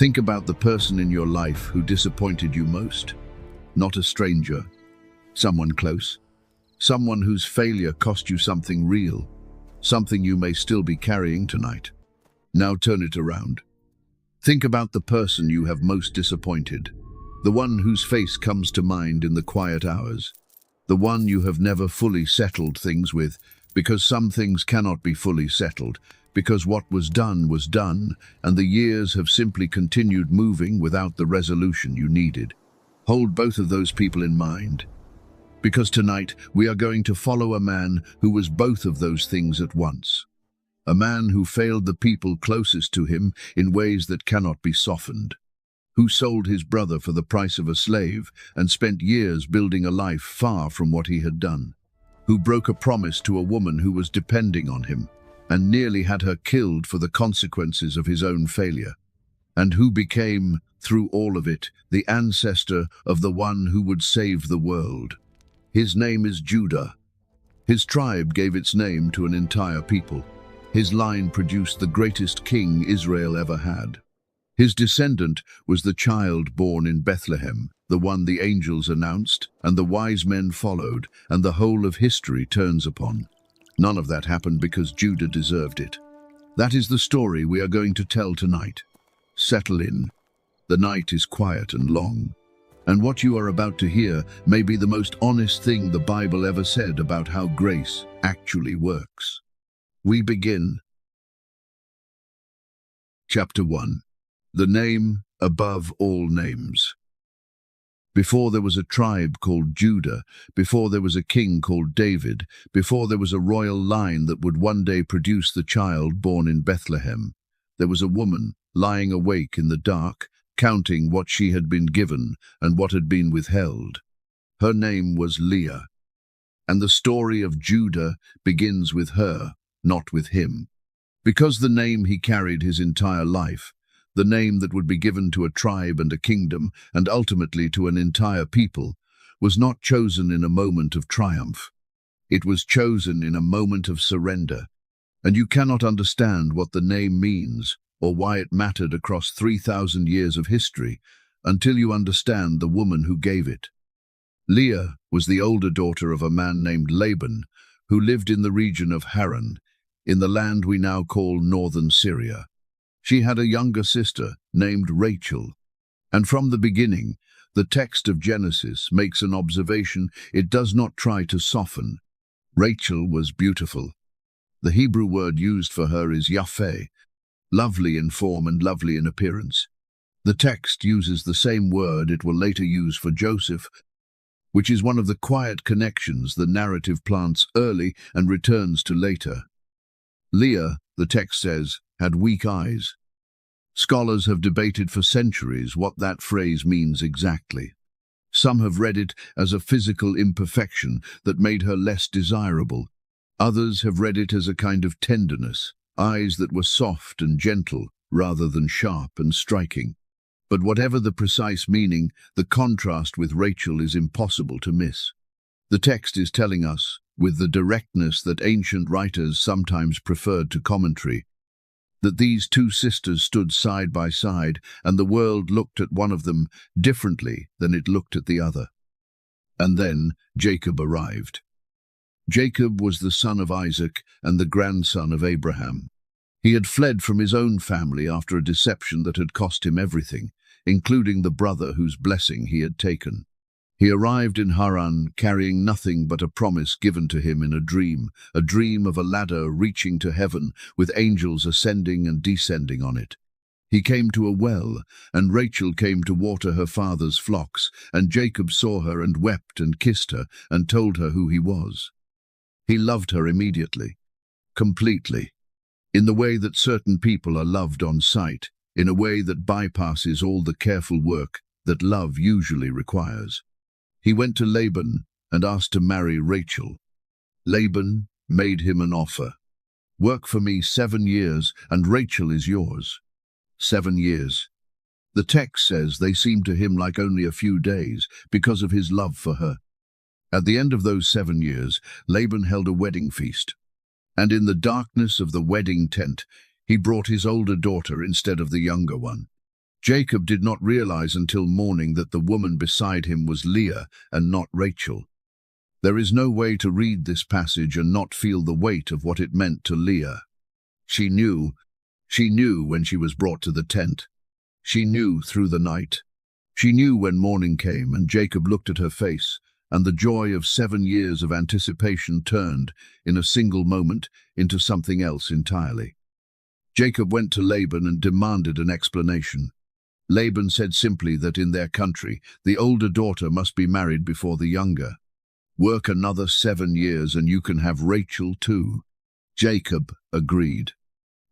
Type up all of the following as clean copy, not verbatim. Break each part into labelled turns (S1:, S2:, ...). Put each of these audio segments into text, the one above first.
S1: Think about the person in your life who disappointed you most. Not a stranger, someone close, someone whose failure cost you something real, something you may still be carrying tonight. Now turn it around. Think about the person you have most disappointed, the one whose face comes to mind in the quiet hours, the one you have never fully settled things with, because some things cannot be fully settled, because what was done, and the years have simply continued moving without the resolution you needed. Hold both of those people in mind, because tonight we are going to follow a man who was both of those things at once. A man who failed the people closest to him in ways that cannot be softened, who sold his brother for the price of a slave and spent years building a life far from what he had done, who broke a promise to a woman who was depending on him and nearly had her killed for the consequences of his own failure, and who became, through all of it, the ancestor of the one who would save the world. His name is Judah. His tribe gave its name to an entire people. His line produced the greatest king Israel ever had. His descendant was the child born in Bethlehem, the one the angels announced, and the wise men followed, and the whole of history turns upon. None of that happened because Judah deserved it. That is the story we are going to tell tonight. Settle in. The night is quiet and long, and what you are about to hear may be the most honest thing the Bible ever said about how grace actually works. We begin. Chapter 1. The name above all names. Before there was a tribe called Judah, before there was a king called David, before there was a royal line that would one day produce the child born in Bethlehem, there was a woman lying awake in the dark, counting what she had been given and what had been withheld. Her name was Leah, and the story of Judah begins with her, not with him. Because the name he carried his entire life, the name that would be given to a tribe and a kingdom, and ultimately to an entire people, was not chosen in a moment of triumph. It was chosen in a moment of surrender. And you cannot understand what the name means or why it mattered across 3,000 years of history until you understand the woman who gave it. Leah was the older daughter of a man named Laban, who lived in the region of Haran, in the land we now call northern Syria. She had a younger sister named Rachel, and from the beginning, the text of Genesis makes an observation it does not try to soften. Rachel was beautiful. The Hebrew word used for her is yafeh, lovely in form and lovely in appearance. The text uses the same word it will later use for Joseph, which is one of the quiet connections the narrative plants early and returns to later. Leah, the text says, had weak eyes. Scholars have debated for centuries what that phrase means exactly. Some have read it as a physical imperfection that made her less desirable. Others have read it as a kind of tenderness, eyes that were soft and gentle rather than sharp and striking. But whatever the precise meaning, the contrast with Rachel is impossible to miss. The text is telling us, with the directness that ancient writers sometimes preferred to commentary, that these two sisters stood side by side and the world looked at one of them differently than it looked at the other. And then Jacob arrived. Jacob was the son of Isaac and the grandson of Abraham. He had fled from his own family after a deception that had cost him everything, including the brother whose blessing he had taken. He arrived in Haran carrying nothing but a promise given to him in a dream of a ladder reaching to heaven with angels ascending and descending on it. He came to a well, and Rachel came to water her father's flocks, and Jacob saw her and wept and kissed her and told her who he was. He loved her immediately, completely, in the way that certain people are loved on sight, in a way that bypasses all the careful work that love usually requires. He went to Laban and asked to marry Rachel. Laban made him an offer. Work for me 7 years, and Rachel is yours. 7 years. The text says they seemed to him like only a few days because of his love for her. At the end of those 7 years, Laban held a wedding feast. And in the darkness of the wedding tent, he brought his older daughter instead of the younger one. Jacob did not realize until morning that the woman beside him was Leah and not Rachel. There is no way to read this passage and not feel the weight of what it meant to Leah. She knew when she was brought to the tent. She knew through the night. She knew when morning came and Jacob looked at her face, and the joy of 7 years of anticipation turned, in a single moment, into something else entirely. Jacob went to Laban and demanded an explanation. Laban said simply that in their country, the older daughter must be married before the younger. Work another 7 years and you can have Rachel too. Jacob agreed.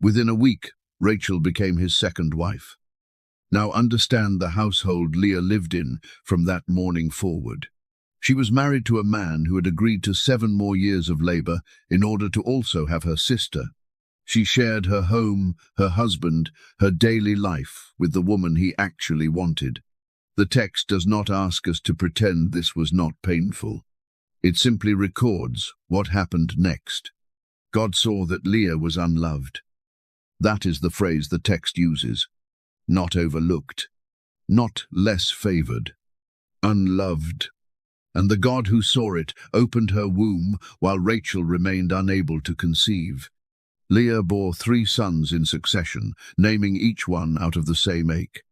S1: Within a week, Rachel became his second wife. Now understand the household Leah lived in from that morning forward. She was married to a man who had agreed to 7 more years of labor in order to also have her sister. She shared her home, her husband, her daily life with the woman he actually wanted. The text does not ask us to pretend this was not painful. It simply records what happened next. God saw that Leah was unloved. That is the phrase the text uses. Not overlooked, not less favored, unloved. And the God who saw it opened her womb while Rachel remained unable to conceive. Leah bore 3 sons in succession, naming each one out of the same ache.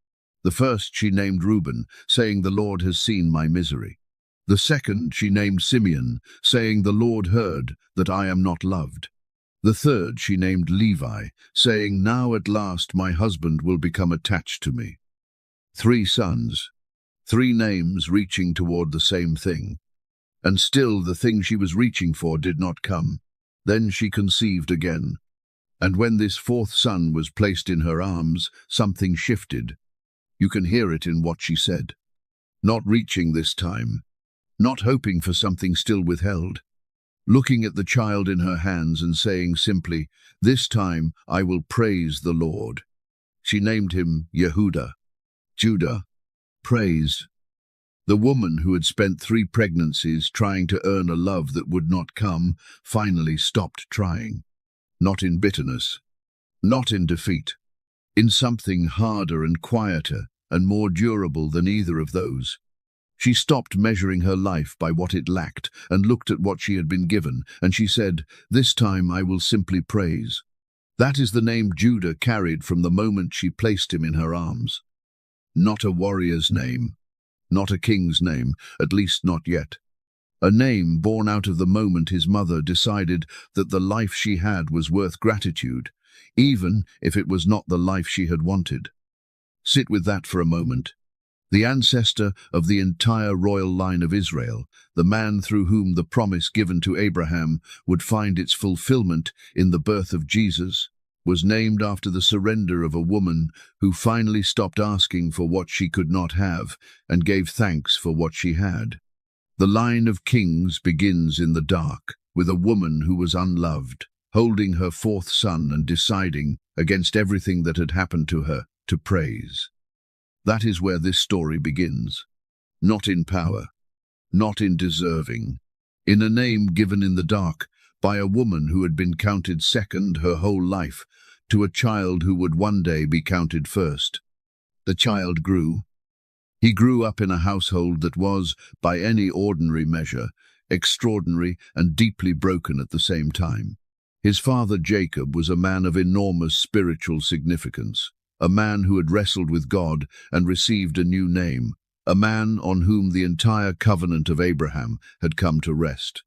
S1: The first she named Reuben, saying, "The Lord has seen my misery." The second she named Simeon, saying, "The Lord heard that I am not loved." The third she named Levi, saying, "Now at last my husband will become attached to me." 3 sons, 3 names reaching toward the same thing. And still the thing she was reaching for did not come. Then she conceived again. And when this 4th son was placed in her arms, something shifted. You can hear it in what she said. Not reaching this time. Not hoping for something still withheld. Looking at the child in her hands and saying simply, "This time I will praise the Lord." She named him Yehudah. Judah. Praise. The woman who had spent 3 pregnancies trying to earn a love that would not come, finally stopped trying. Not in bitterness. Not in defeat. In something harder and quieter and more durable than either of those. She stopped measuring her life by what it lacked and looked at what she had been given, and she said, "This time I will simply praise." That is the name Judah carried from the moment she placed him in her arms. Not a warrior's name, not a king's name, at least not yet. A name born out of the moment his mother decided that the life she had was worth gratitude, even if it was not the life she had wanted. Sit with that for a moment. The ancestor of the entire royal line of Israel, the man through whom the promise given to Abraham would find its fulfillment in the birth of Jesus, was named after the surrender of a woman who finally stopped asking for what she could not have and gave thanks for what she had. The line of kings begins in the dark, with a woman who was unloved, holding her 4th son and deciding, against everything that had happened to her, to praise. That is where this story begins. Not in power, not in deserving, in a name given in the dark by a woman who had been counted second her whole life to a child who would one day be counted first. The child grew. He grew up in a household that was, by any ordinary measure, extraordinary and deeply broken at the same time. His father Jacob was a man of enormous spiritual significance. A man who had wrestled with God and received a new name, a man on whom the entire covenant of Abraham had come to rest.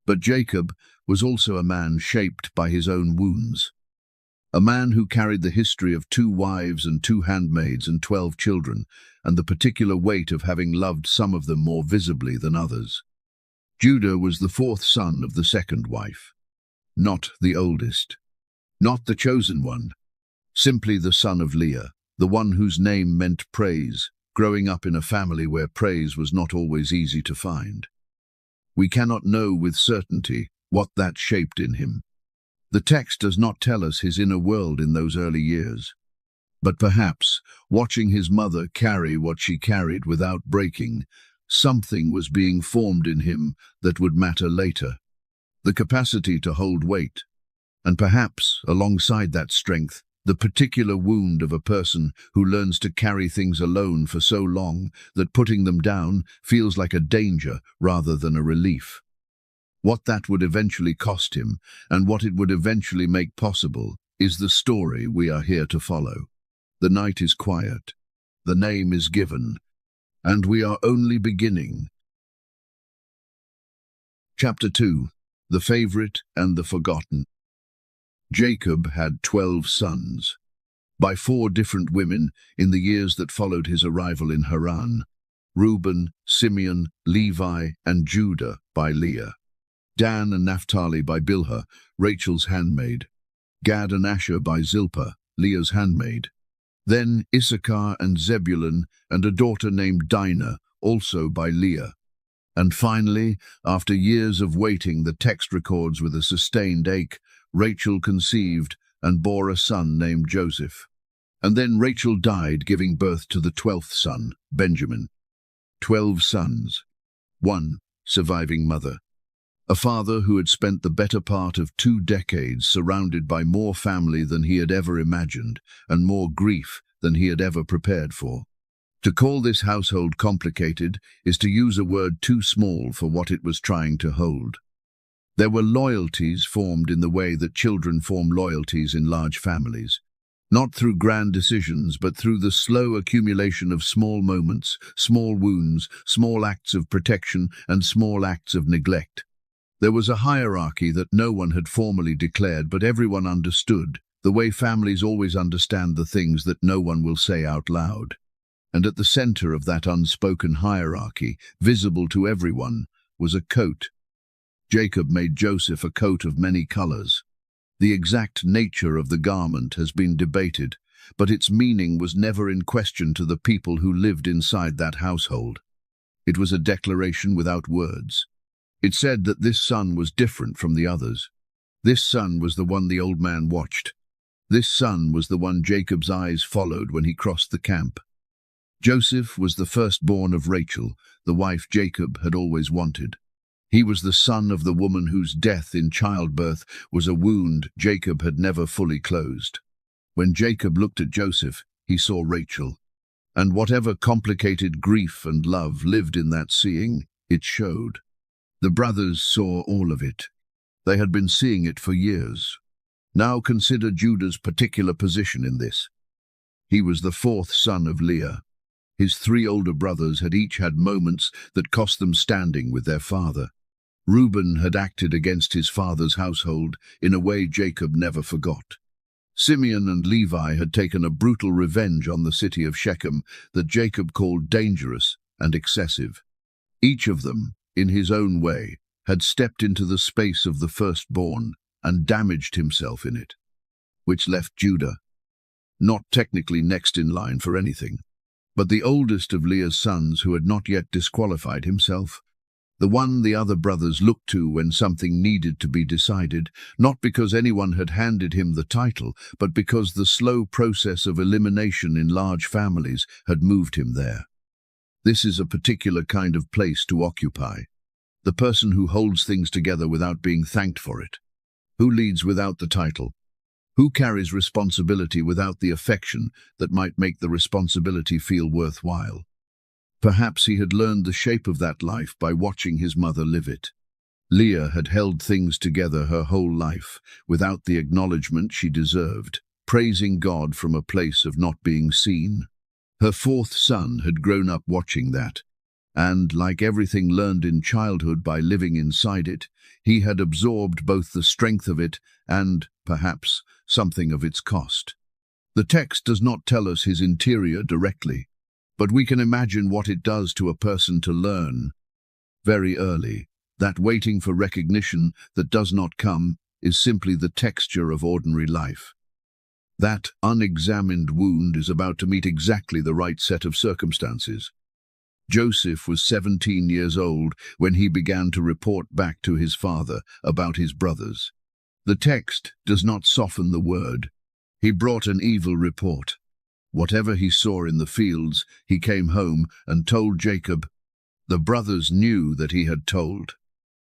S1: But Jacob was also a man shaped by his own wounds, a man who carried the history of 2 wives and 2 handmaids and 12 children, and the particular weight of having loved some of them more visibly than others. Judah was the 4th son of the second wife, not the oldest, not the chosen one. Simply the son of Leah, the one whose name meant praise, growing up in a family where praise was not always easy to find. We cannot know with certainty what that shaped in him. The text does not tell us his inner world in those early years. But perhaps, watching his mother carry what she carried without breaking, something was being formed in him that would matter later. The capacity to hold weight. And perhaps, alongside that strength, the particular wound of a person who learns to carry things alone for so long that putting them down feels like a danger rather than a relief. What that would eventually cost him, and what it would eventually make possible, is the story we are here to follow. The night is quiet, the name is given, and we are only beginning. Chapter 2. The Favorite and the Forgotten. Jacob had 12 sons, by 4 different women in the years that followed his arrival in Haran: Reuben, Simeon, Levi, and Judah by Leah; Dan and Naphtali by Bilhah, Rachel's handmaid; Gad and Asher by Zilpah, Leah's handmaid; then Issachar and Zebulun, and a daughter named Dinah, also by Leah. And finally, after years of waiting, the text records with a sustained ache, Rachel conceived and bore a son named Joseph. And then Rachel died, giving birth to the 12th son, Benjamin. 12 sons. 1 surviving mother. A father who had spent the better part of 2 decades surrounded by more family than he had ever imagined, and more grief than he had ever prepared for. To call this household complicated is to use a word too small for what it was trying to hold. There were loyalties formed in the way that children form loyalties in large families, not through grand decisions, but through the slow accumulation of small moments, small wounds, small acts of protection, and small acts of neglect. There was a hierarchy that no one had formally declared, but everyone understood, the way families always understand the things that no one will say out loud. And at the center of that unspoken hierarchy, visible to everyone, was a coat. Jacob made Joseph a coat of many colors. The exact nature of the garment has been debated, but its meaning was never in question to the people who lived inside that household. It was a declaration without words. It said that this son was different from the others. This son was the one the old man watched. This son was the one Jacob's eyes followed when he crossed the camp. Joseph was the firstborn of Rachel, the wife Jacob had always wanted. He was the son of the woman whose death in childbirth was a wound Jacob had never fully closed. When Jacob looked at Joseph, he saw Rachel. And whatever complicated grief and love lived in that seeing, it showed. The brothers saw all of it. They had been seeing it for years. Now consider Judah's particular position in this. He was the 4th son of Leah. His 3 older brothers had each had moments that cost them standing with their father. Reuben had acted against his father's household in a way Jacob never forgot. Simeon and Levi had taken a brutal revenge on the city of Shechem that Jacob called dangerous and excessive. Each of them, in his own way, had stepped into the space of the firstborn and damaged himself in it, which left Judah not technically next in line for anything, but the oldest of Leah's sons who had not yet disqualified himself, the one the other brothers looked to when something needed to be decided, not because anyone had handed him the title, but because the slow process of elimination in large families had moved him there. This is a particular kind of place to occupy. The person who holds things together without being thanked for it. Who leads without the title? Who carries responsibility without the affection that might make the responsibility feel worthwhile? Perhaps he had learned the shape of that life by watching his mother live it. Leah had held things together her whole life, without the acknowledgement she deserved, praising God from a place of not being seen. Her 4th son had grown up watching that, and, like everything learned in childhood by living inside it, he had absorbed both the strength of it and, perhaps, something of its cost. The text does not tell us his interior directly, but we can imagine what it does to a person to learn, very early, that waiting for recognition that does not come is simply the texture of ordinary life. That unexamined wound is about to meet exactly the right set of circumstances. Joseph was 17 years old when he began to report back to his father about his brothers. The text does not soften the word. He brought an evil report. Whatever he saw in the fields, he came home and told Jacob. The brothers knew that he had told,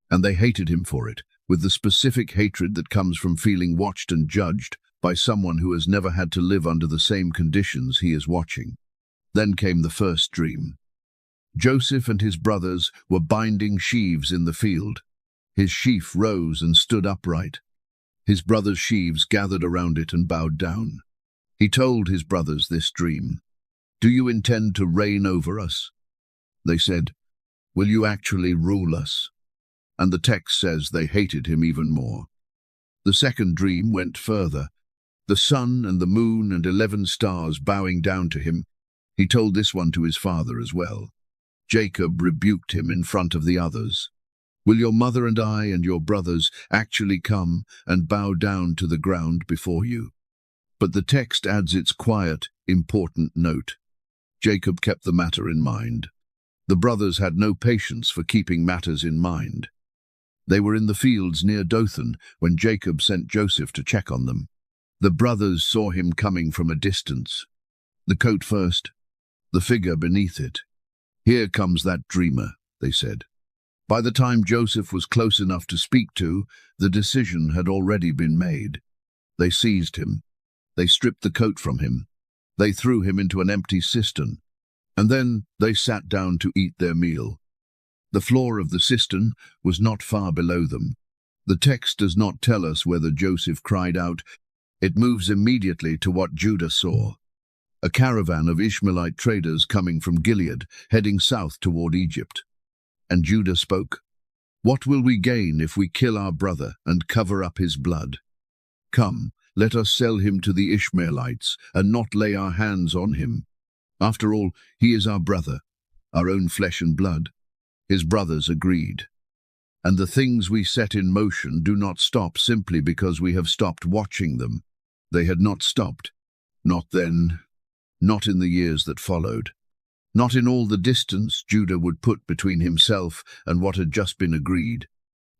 S1: and they hated him for it, with the specific hatred that comes from feeling watched and judged, by someone who has never had to live under the same conditions he is watching. Then came the first dream. Joseph and his brothers were binding sheaves in the field. His sheaf rose and stood upright. His brothers' sheaves gathered around it and bowed down. He told his brothers this dream. "Do you intend to reign over us?" They said, "Will you actually rule us?" And the text says they hated him even more. The second dream went further. The sun and the moon and 11 stars bowing down to him. He told this one to his father as well. Jacob rebuked him in front of the others. "Will your mother and I and your brothers actually come and bow down to the ground before you?" But the text adds its quiet, important note. Jacob kept the matter in mind. The brothers had no patience for keeping matters in mind. They were in the fields near Dothan when Jacob sent Joseph to check on them. The brothers saw him coming from a distance. The coat first, the figure beneath it. "Here comes that dreamer," they said. By the time Joseph was close enough to speak to, the decision had already been made. They seized him. They stripped the coat from him. They threw him into an empty cistern. And then they sat down to eat their meal. The floor of the cistern was not far below them. The text does not tell us whether Joseph cried out. It moves immediately to what Judah saw. A caravan of Ishmaelite traders coming from Gilead, heading south toward Egypt. And Judah spoke, "What will we gain if we kill our brother and cover up his blood? Come, let us sell him to the Ishmaelites and not lay our hands on him. After all, he is our brother, our own flesh and blood." His brothers agreed. And the things we set in motion do not stop simply because we have stopped watching them. They had not stopped. Not then. Not in the years that followed. Not in all the distance Judah would put between himself and what had just been agreed.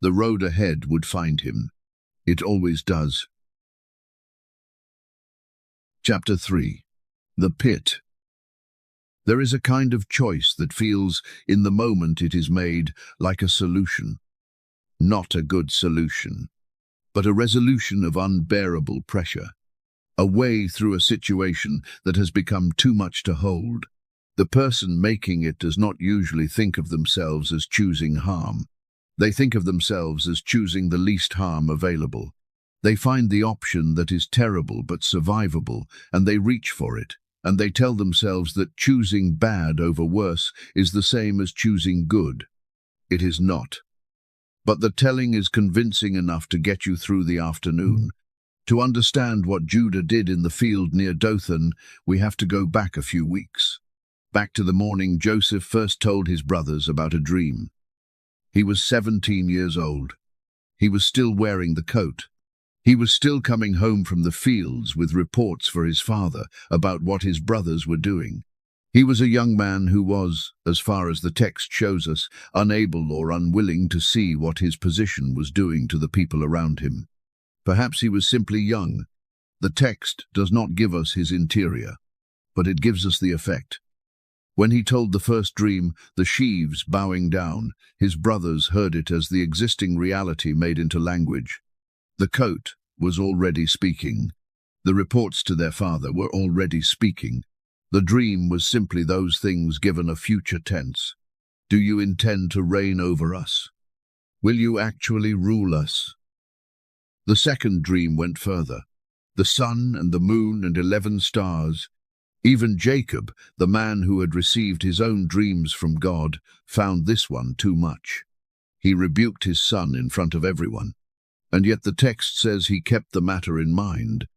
S1: The road ahead would find him. It always does. Chapter 3. The Pit. There is a kind of choice that feels, in the moment it is made, like a solution. Not a good solution, but a resolution of unbearable pressure. A way through a situation that has become too much to hold. The person making it does not usually think of themselves as choosing harm. They think of themselves as choosing the least harm available. They find the option that is terrible but survivable, and they reach for it. And they tell themselves that choosing bad over worse is the same as choosing good. It is not. But the telling is convincing enough to get you through the afternoon. To understand what Judah did in the field near Dothan, we have to go back a few weeks. Back to the morning Joseph first told his brothers about a dream. He was 17 years old. He was still wearing the coat. He was still coming home from the fields with reports for his father about what his brothers were doing. He was a young man who was, as far as the text shows us, unable or unwilling to see what his position was doing to the people around him. Perhaps he was simply young. The text does not give us his interior, but it gives us the effect. When he told the first dream, the sheaves bowing down, his brothers heard it as the existing reality made into language. The coat was already speaking. The reports to their father were already speaking. The dream was simply those things given a future tense. Do you intend to reign over us? Will you actually rule us? The second dream went further. The sun and the moon and 11 stars. Even Jacob, the man who had received his own dreams from God, found this one too much. He rebuked his son in front of everyone. And yet the text says he kept the matter in mind.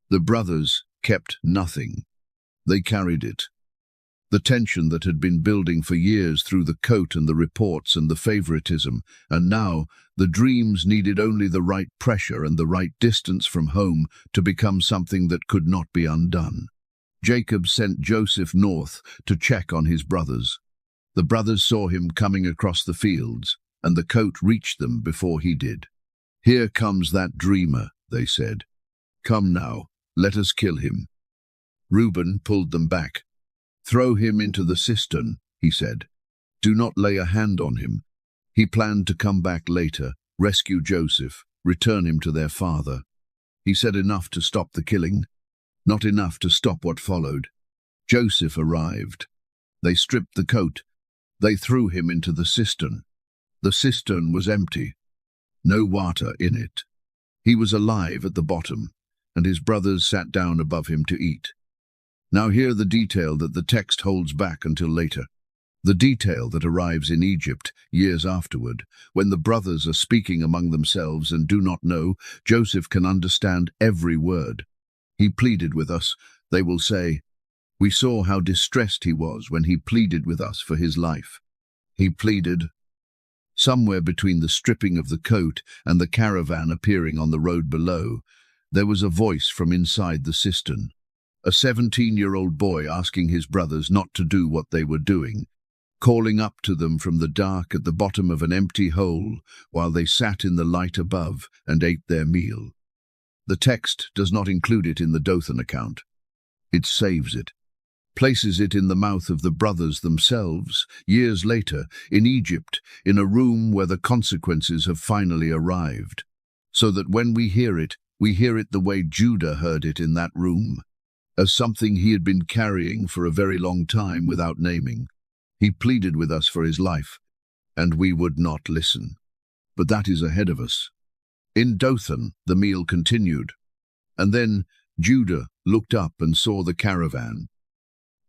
S1: The brothers kept nothing. They carried it. The tension that had been building for years through the coat and the reports and the favoritism, and now the dreams needed only the right pressure and the right distance from home to become something that could not be undone. Jacob sent Joseph north to check on his brothers. The brothers saw him coming across the fields, and the coat reached them before he did. "Here comes that dreamer," they said. "Come now, let us kill him." Reuben pulled them back. "Throw him into the cistern," he said. "Do not lay a hand on him." He planned to come back later, rescue Joseph, return him to their father. He said enough to stop the killing, not enough to stop what followed. Joseph arrived. They stripped the coat. They threw him into the cistern. The cistern was empty. No water in it. He was alive at the bottom, and his brothers sat down above him to eat. Now hear the detail that the text holds back until later. The detail that arrives in Egypt years afterward, when the brothers are speaking among themselves and do not know. Joseph can understand every word. He pleaded with us, they will say. We saw how distressed he was when he pleaded with us for his life. He pleaded. Somewhere between the stripping of the coat and the caravan appearing on the road below, there was a voice from inside the cistern. A 17-year-old boy asking his brothers not to do what they were doing, calling up to them from the dark at the bottom of an empty hole while they sat in the light above and ate their meal. The text does not include it in the Dothan account. It saves it, places it in the mouth of the brothers themselves, years later, in Egypt, in a room where the consequences have finally arrived, so that when we hear it the way Judah heard it in that room, as something he had been carrying for a very long time without naming. He pleaded with us for his life, and we would not listen. But that is ahead of us. In Dothan, the meal continued, and then Judah looked up and saw the caravan.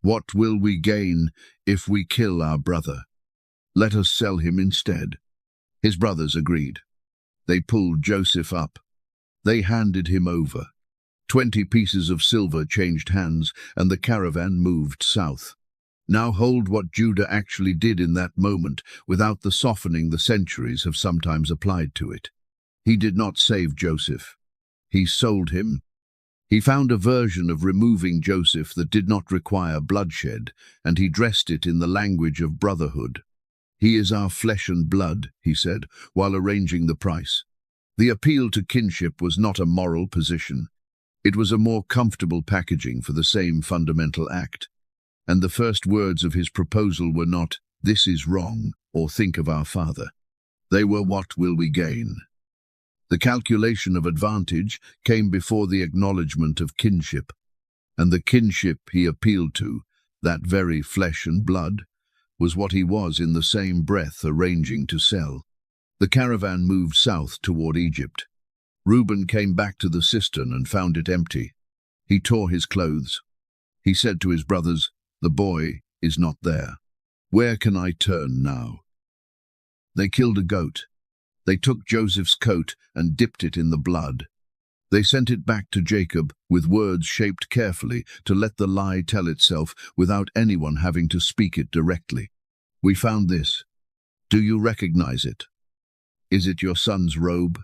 S1: What will we gain if we kill our brother? Let us sell him instead. His brothers agreed. They pulled Joseph up. They handed him over. 20 pieces of silver changed hands, and the caravan moved south. Now hold what Judah actually did in that moment, without the softening the centuries have sometimes applied to it. He did not save Joseph. He sold him. He found a version of removing Joseph that did not require bloodshed, and he dressed it in the language of brotherhood. He is our flesh and blood, he said, while arranging the price. The appeal to kinship was not a moral position. It was a more comfortable packaging for the same fundamental act. And the first words of his proposal were not, "This is wrong," or "Think of our father." They were, "What will we gain?" The calculation of advantage came before the acknowledgement of kinship. And the kinship he appealed to, that very flesh and blood, was what he was in the same breath arranging to sell. The caravan moved south toward Egypt. Reuben came back to the cistern and found it empty. He tore his clothes. He said to his brothers, "The boy is not there. Where can I turn now?" They killed a goat. They took Joseph's coat and dipped it in the blood. They sent it back to Jacob with words shaped carefully to let the lie tell itself without anyone having to speak it directly. "We found this. Do you recognize it? Is it your son's robe?"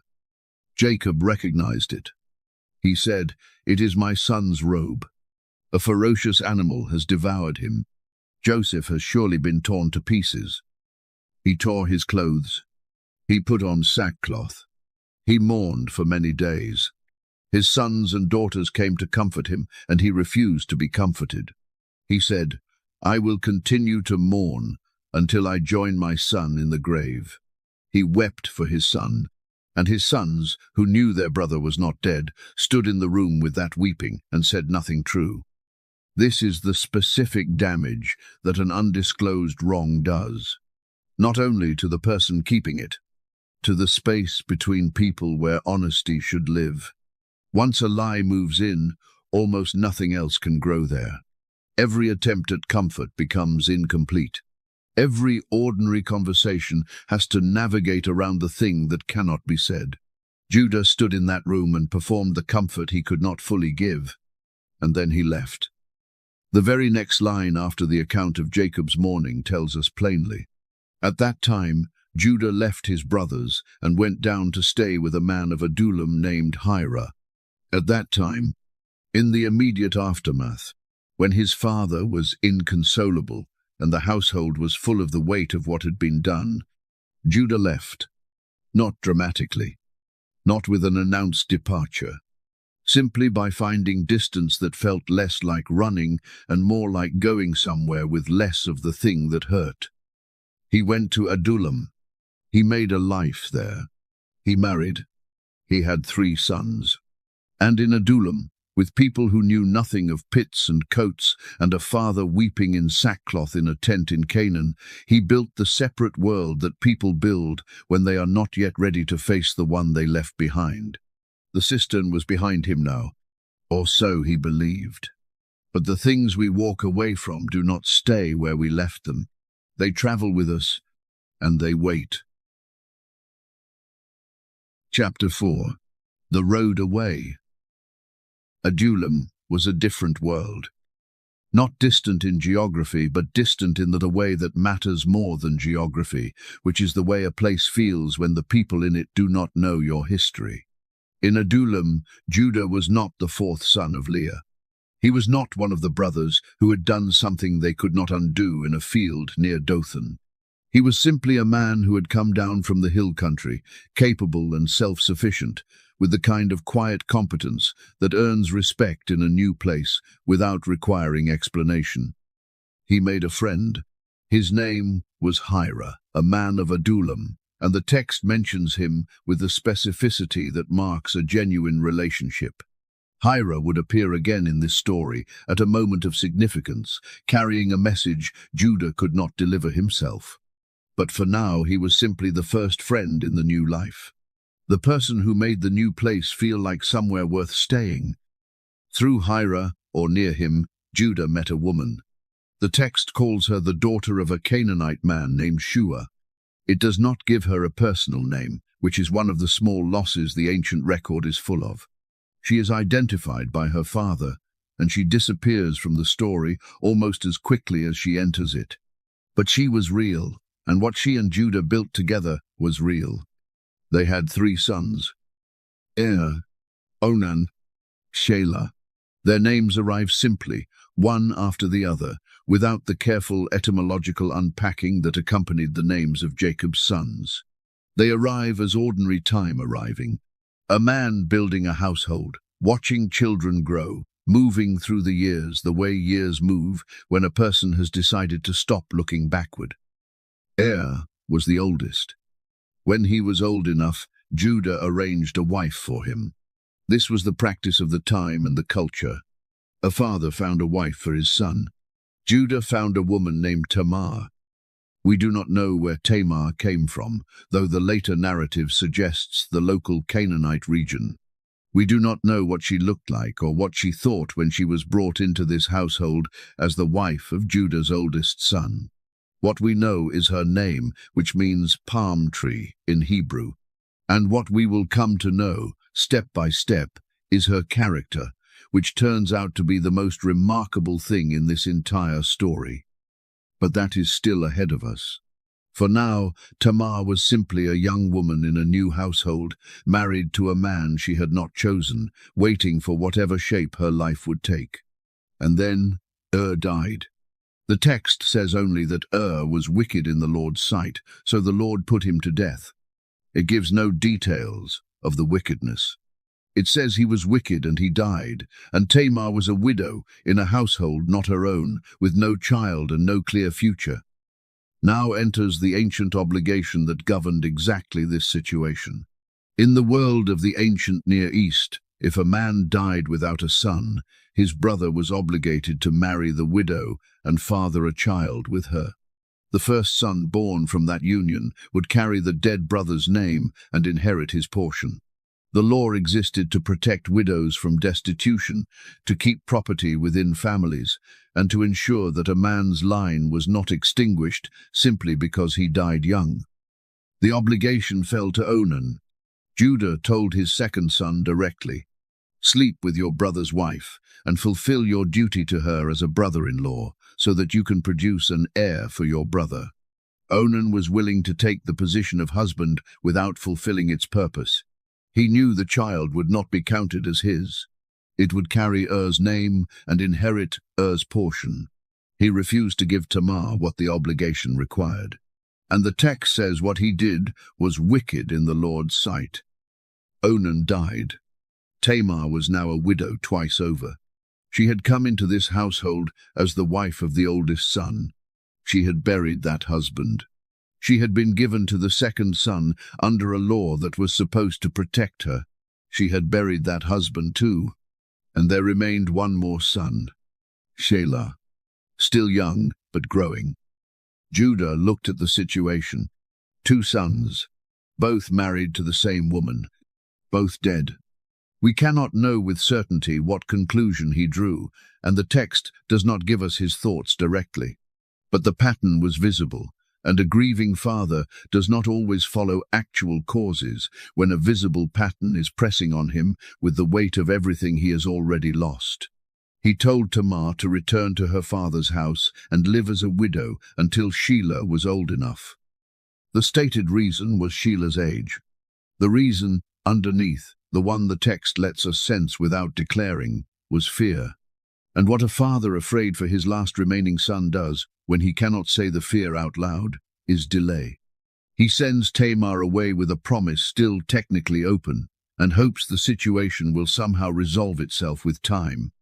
S1: Jacob recognized it. He said, "It is my son's robe. A ferocious animal has devoured him. Joseph has surely been torn to pieces." He tore his clothes. He put on sackcloth. He mourned for many days. His sons and daughters came to comfort him, and he refused to be comforted. He said, "I will continue to mourn until I join my son in the grave." He wept for his son, and his sons, who knew their brother was not dead, stood in the room with that weeping and said nothing true. This is the specific damage that an undisclosed wrong does, not only to the person keeping it, to the space between people where honesty should live. Once a lie moves in, almost nothing else can grow there. Every attempt at comfort becomes incomplete. Every ordinary conversation has to navigate around the thing that cannot be said. Judah stood in that room and performed the comfort he could not fully give, and then he left. The very next line after the account of Jacob's mourning tells us plainly. At that time, Judah left his brothers and went down to stay with a man of Adullam named Hira. At that time, in the immediate aftermath, when his father was inconsolable and the household was full of the weight of what had been done, Judah left, not dramatically, not with an announced departure, simply by finding distance that felt less like running and more like going somewhere with less of the thing that hurt. He went to Adullam. He made a life there. He married. He had 3 sons. And in Adullam, with people who knew nothing of pits and coats, and a father weeping in sackcloth in a tent in Canaan, he built the separate world that people build when they are not yet ready to face the one they left behind. The cistern was behind him now, or so he believed. But the things we walk away from do not stay where we left them. They travel with us, and they wait. Chapter 4. The Road Away. Adullam was a different world. Not distant in geography, but distant in the way that matters more than geography, which is the way a place feels when the people in it do not know your history. In Adullam, Judah was not the fourth son of Leah. He was not one of the brothers who had done something they could not undo in a field near Dothan. He was simply a man who had come down from the hill country, capable and self-sufficient, with the kind of quiet competence that earns respect in a new place without requiring explanation. He made a friend. His name was Hira, a man of Adullam, and the text mentions him with the specificity that marks a genuine relationship. Hira would appear again in this story at a moment of significance, carrying a message Judah could not deliver himself. But for now he was simply the first friend in the new life. The person who made the new place feel like somewhere worth staying. Through Hira, or near him, Judah met a woman. The text calls her the daughter of a Canaanite man named Shua. It does not give her a personal name, which is one of the small losses the ancient record is full of. She is identified by her father, and she disappears from the story almost as quickly as she enters it. But she was real, and what she and Judah built together was real. They had 3 sons: Onan, Shelah. Their names arrive simply, one after the other, without the careful etymological unpacking that accompanied the names of Jacob's sons. They arrive as ordinary time arriving. A man building a household, watching children grow, moving through the years the way years move when a person has decided to stop looking backward. Was the oldest. When he was old enough, Judah arranged a wife for him. This was the practice of the time and the culture. A father found a wife for his son. Judah found a woman named Tamar. We do not know where Tamar came from, though the later narrative suggests the local Canaanite region. We do not know what she looked like or what she thought when she was brought into this household as the wife of Judah's oldest son. What we know is her name, which means palm tree in Hebrew. And what we will come to know, step by step, is her character, which turns out to be the most remarkable thing in this entire story. But that is still ahead of us. For now, Tamar was simply a young woman in a new household, married to a man she had not chosen, waiting for whatever shape her life would take. And then died. The text says only that was wicked in the Lord's sight, so the Lord put him to death. It gives no details of the wickedness. It says he was wicked and he died, and Tamar was a widow in a household not her own, with no child and no clear future. Now enters the ancient obligation that governed exactly this situation. In the world of the ancient Near East, if a man died without a son, his brother was obligated to marry the widow and father a child with her. The first son born from that union would carry the dead brother's name and inherit his portion. The law existed to protect widows from destitution, to keep property within families, and to ensure that a man's line was not extinguished simply because he died young. The obligation fell to Onan. Judah told his second son directly, "Sleep with your brother's wife, and fulfill your duty to her as a brother-in-law, so that you can produce an heir for your brother." Onan was willing to take the position of husband without fulfilling its purpose. He knew the child would not be counted as his. It would carry name and inherit portion. He refused to give Tamar what the obligation required. And the text says what he did was wicked in the Lord's sight. Onan died. Tamar was now a widow twice over. She had come into this household as the wife of the oldest son. She had buried that husband. She had been given to the second son under a law that was supposed to protect her. She had buried that husband too, and there remained one more son, Shelah, still young but growing. Judah looked at the situation. 2 sons, both married to the same woman, both dead. We cannot know with certainty what conclusion he drew, and the text does not give us his thoughts directly. But the pattern was visible, and a grieving father does not always follow actual causes when a visible pattern is pressing on him with the weight of everything he has already lost. He told Tamar to return to her father's house and live as a widow until Shelah was old enough. The stated reason was Shelah's age. The reason underneath, the one the text lets us sense without declaring, was fear. And what a father afraid for his last remaining son does, when he cannot say the fear out loud, is delay. He sends Tamar away with a promise still technically open, and hopes the situation will somehow resolve itself with time.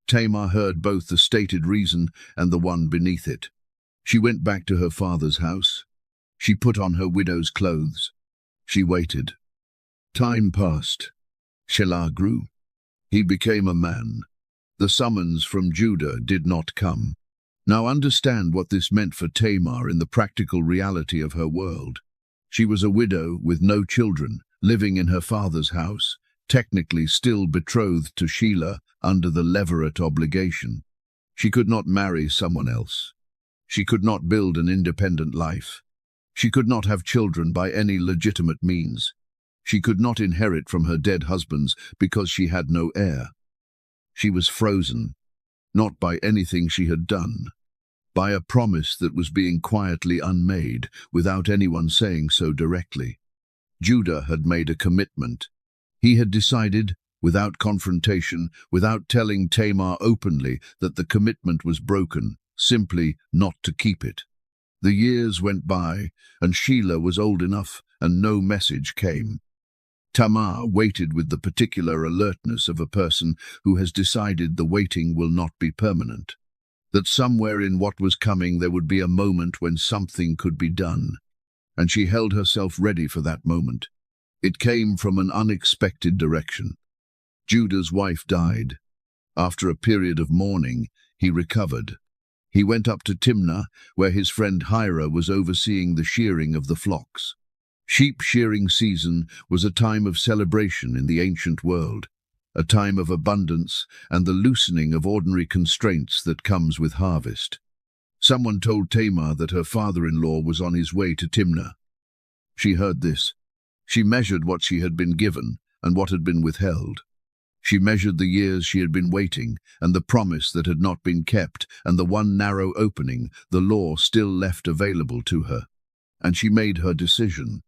S1: Tamar heard both the stated reason and the one beneath it. She went back to her father's house. She put on her widow's clothes. She waited. Time passed. Shelah grew. He became a man. The summons from Judah did not come. Now understand what this meant for Tamar in the practical reality of her world. She was a widow with no children, living in her father's house, technically still betrothed to Shelah under the levirate obligation. She could not marry someone else. She could not build an independent life. She could not have children by any legitimate means. She could not inherit from her dead husbands because she had no heir. She was frozen, not by anything she had done, by a promise that was being quietly unmade without anyone saying so directly. Judah had made a commitment. He had decided, without confrontation, without telling Tamar openly that the commitment was broken, simply not to keep it. The years went by, and Shelah was old enough, and no message came. Tamar waited with the particular alertness of a person who has decided the waiting will not be permanent, that somewhere in what was coming there would be a moment when something could be done, and she held herself ready for that moment. It came from an unexpected direction. Judah's wife died. After a period of mourning, he recovered. He went up to Timnah, where his friend Hira was overseeing the shearing of the flocks. Sheep shearing season was a time of celebration in the ancient world, a time of abundance and the loosening of ordinary constraints that comes with harvest. Someone told Tamar that her father-in-law was on his way to Timnah. She heard this. She measured what she had been given and what had been withheld. She measured the years she had been waiting and the promise that had not been kept and the one narrow opening the law still left available to her. And she made her decision.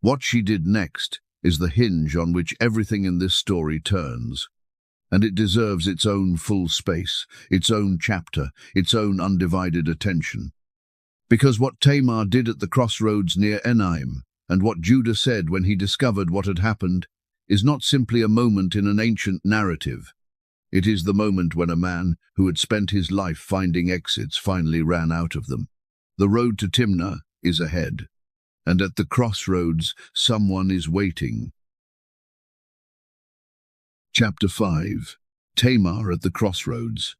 S1: What she did next is the hinge on which everything in this story turns, and it deserves its own full space, its own chapter, its own undivided attention. Because what Tamar did at the crossroads near Enaim, and what Judah said when he discovered what had happened, is not simply a moment in an ancient narrative. It is the moment when a man who had spent his life finding exits finally ran out of them. The road to Timnah is ahead, and at the crossroads someone is waiting. Chapter 5. Tamar at the crossroads.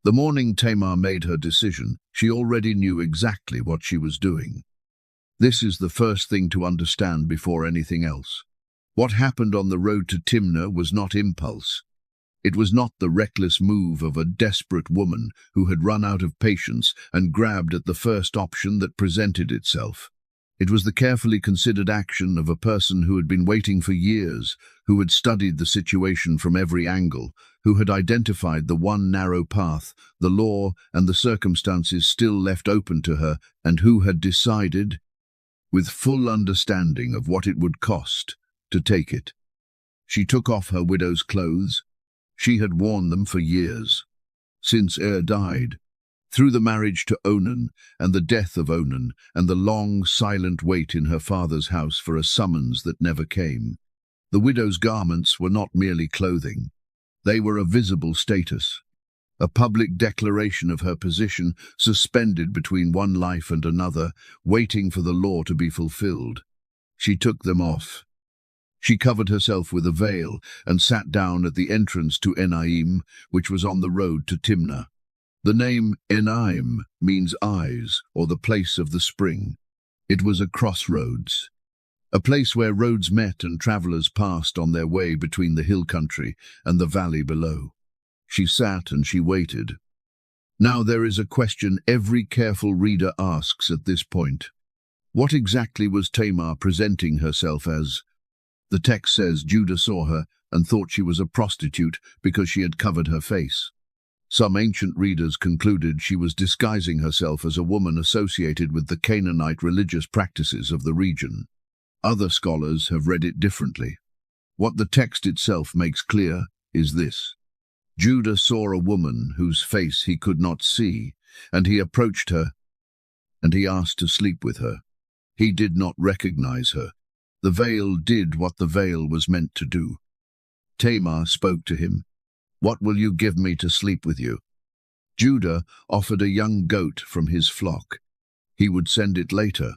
S1: The morning Tamar made her decision, she already knew exactly what she was doing. This is the first thing to understand before anything else. What happened on the road to Timnah was not impulse. It was not the reckless move of a desperate woman who had run out of patience and grabbed at the first option that presented itself. It was the carefully considered action of a person who had been waiting for years, who had studied the situation from every angle, who had identified the one narrow path, the law and the circumstances still left open to her, and who had decided, with full understanding of what it would cost, to take it. She took off her widow's clothes. She had worn them for years, since died. Through the marriage to Onan and the death of Onan and the long, silent wait in her father's house for a summons that never came, the widow's garments were not merely clothing. They were a visible status, a public declaration of her position suspended between one life and another, waiting for the law to be fulfilled. She took them off. She covered herself with a veil and sat down at the entrance to Enaim, which was on the road to Timnah. The name Enaim means eyes, or the place of the spring. It was a crossroads, a place where roads met and travelers passed on their way between the hill country and the valley below. She sat and she waited. Now there is a question every careful reader asks at this point. What exactly was Tamar presenting herself as? The text says Judah saw her and thought she was a prostitute because she had covered her face. Some ancient readers concluded she was disguising herself as a woman associated with the Canaanite religious practices of the region. Other scholars have read it differently. What the text itself makes clear is this. Judah saw a woman whose face he could not see, and he approached her, and he asked to sleep with her. He did not recognize her. The veil did what the veil was meant to do. Tamar spoke to him. What will you give me to sleep with you? Judah offered a young goat from his flock. He would send it later.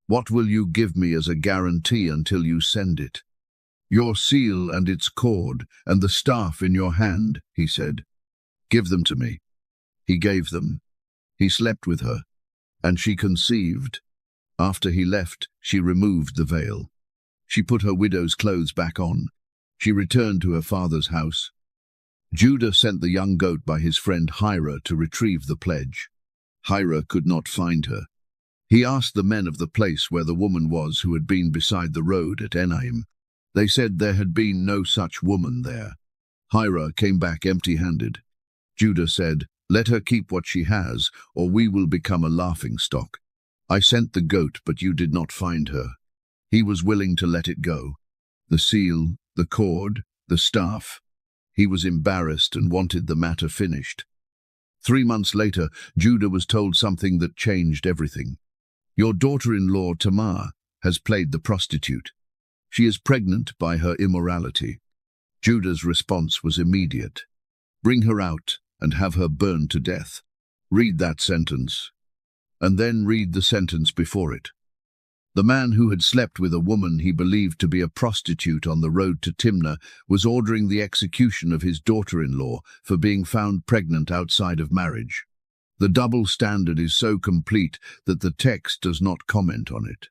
S1: What will you give me as a guarantee until you send it? Your seal and its cord and the staff in your hand, he said. Give them to me. He gave them. He slept with her, and she conceived. After he left, she removed the veil. She put her widow's clothes back on. She returned to her father's house. Judah sent the young goat by his friend Hira to retrieve the pledge. Hira could not find her. He asked the men of the place where the woman was who had been beside the road at Enaim. They said there had been no such woman there. Hira came back empty-handed. Judah said, Let her keep what she has, or we will become a laughingstock. I sent the goat, but you did not find her. He was willing to let it go. The seal, the cord, the staff. He was embarrassed and wanted the matter finished. 3 months later, Judah was told something that changed everything. Your daughter-in-law, Tamar, has played the prostitute. She is pregnant by her immorality. Judah's response was immediate. Bring her out and have her burned to death. Read that sentence, and then read the sentence before it. The man who had slept with a woman he believed to be a prostitute on the road to Timnah was ordering the execution of his daughter-in-law for being found pregnant outside of marriage. The double standard is so complete that the text does not comment on it.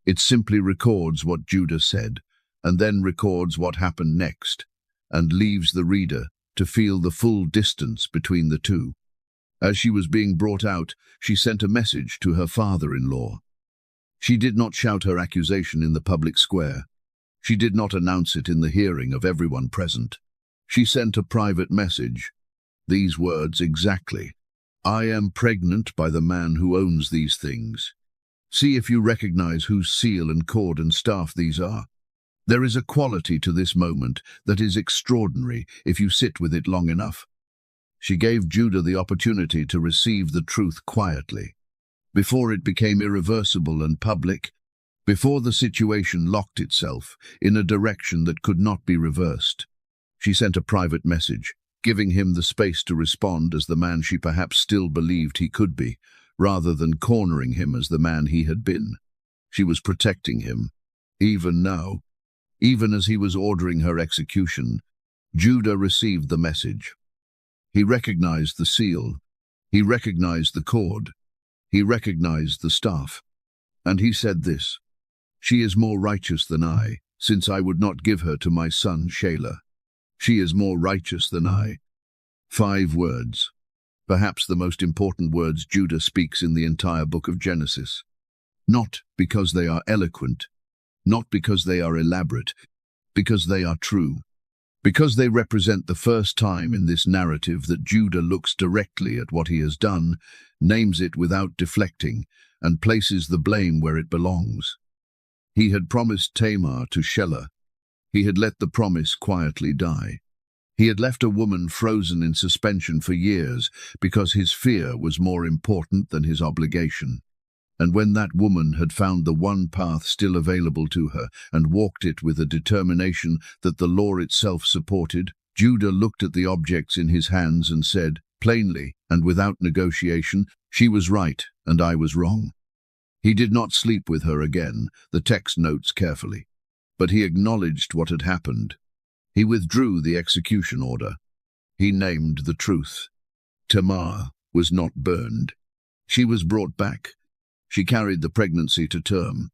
S1: It simply records what Judah said, and then records what happened next, and leaves the reader to feel the full distance between the two. As she was being brought out, she sent a message to her father-in-law. She did not shout her accusation in the public square. She did not announce it in the hearing of everyone present. She sent a private message. These words exactly. I am pregnant by the man who owns these things. See if you recognize whose seal and cord and staff these are. There is a quality to this moment that is extraordinary if you sit with it long enough. She gave Judah the opportunity to receive the truth quietly. Before it became irreversible and public, before the situation locked itself in a direction that could not be reversed. She sent a private message, giving him the space to respond as the man she perhaps still believed he could be, rather than cornering him as the man he had been. She was protecting him. Even now, even as he was ordering her execution, Judah received the message. He recognized the seal. He recognized the cord. He recognized the staff, and he said this, She is more righteous than I, since I would not give her to my son Shelah. She is more righteous than I. 5 words, perhaps the most important words Judah speaks in the entire book of Genesis. Not because they are eloquent, not because they are elaborate, because they are true. Because they represent the first time in this narrative that Judah looks directly at what he has done, names it without deflecting, and places the blame where it belongs. He had promised Tamar to Shelah. He had let the promise quietly die. He had left a woman frozen in suspension for years because his fear was more important than his obligation. And when that woman had found the one path still available to her and walked it with a determination that the law itself supported, Judah looked at the objects in his hands and said, plainly and without negotiation, she was right and I was wrong. He did not sleep with her again, the text notes carefully. but he acknowledged what had happened. He withdrew the execution order. He named the truth. Tamar was not burned. She was brought back. She carried the pregnancy to term.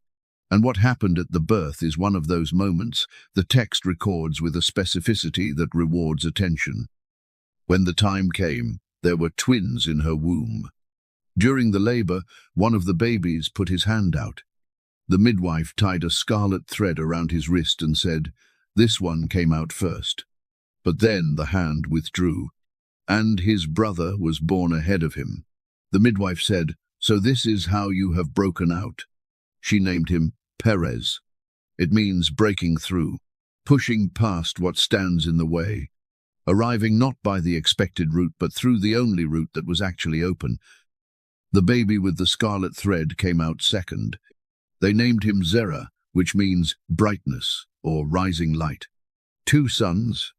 S1: And what happened at the birth is one of those moments the text records with a specificity that rewards attention. When the time came, there were twins in her womb. During the labor, one of the babies put his hand out. The midwife tied a scarlet thread around his wrist and said, "This one came out first." But then the hand withdrew, and his brother was born ahead of him. The midwife said, "So this is how you have broken out." She named him Perez. It means breaking through, pushing past what stands in the way, arriving not by the expected route but through the only route that was actually open. The baby with the scarlet thread came out second. They named him Zerah, which means brightness or rising light. 2 sons,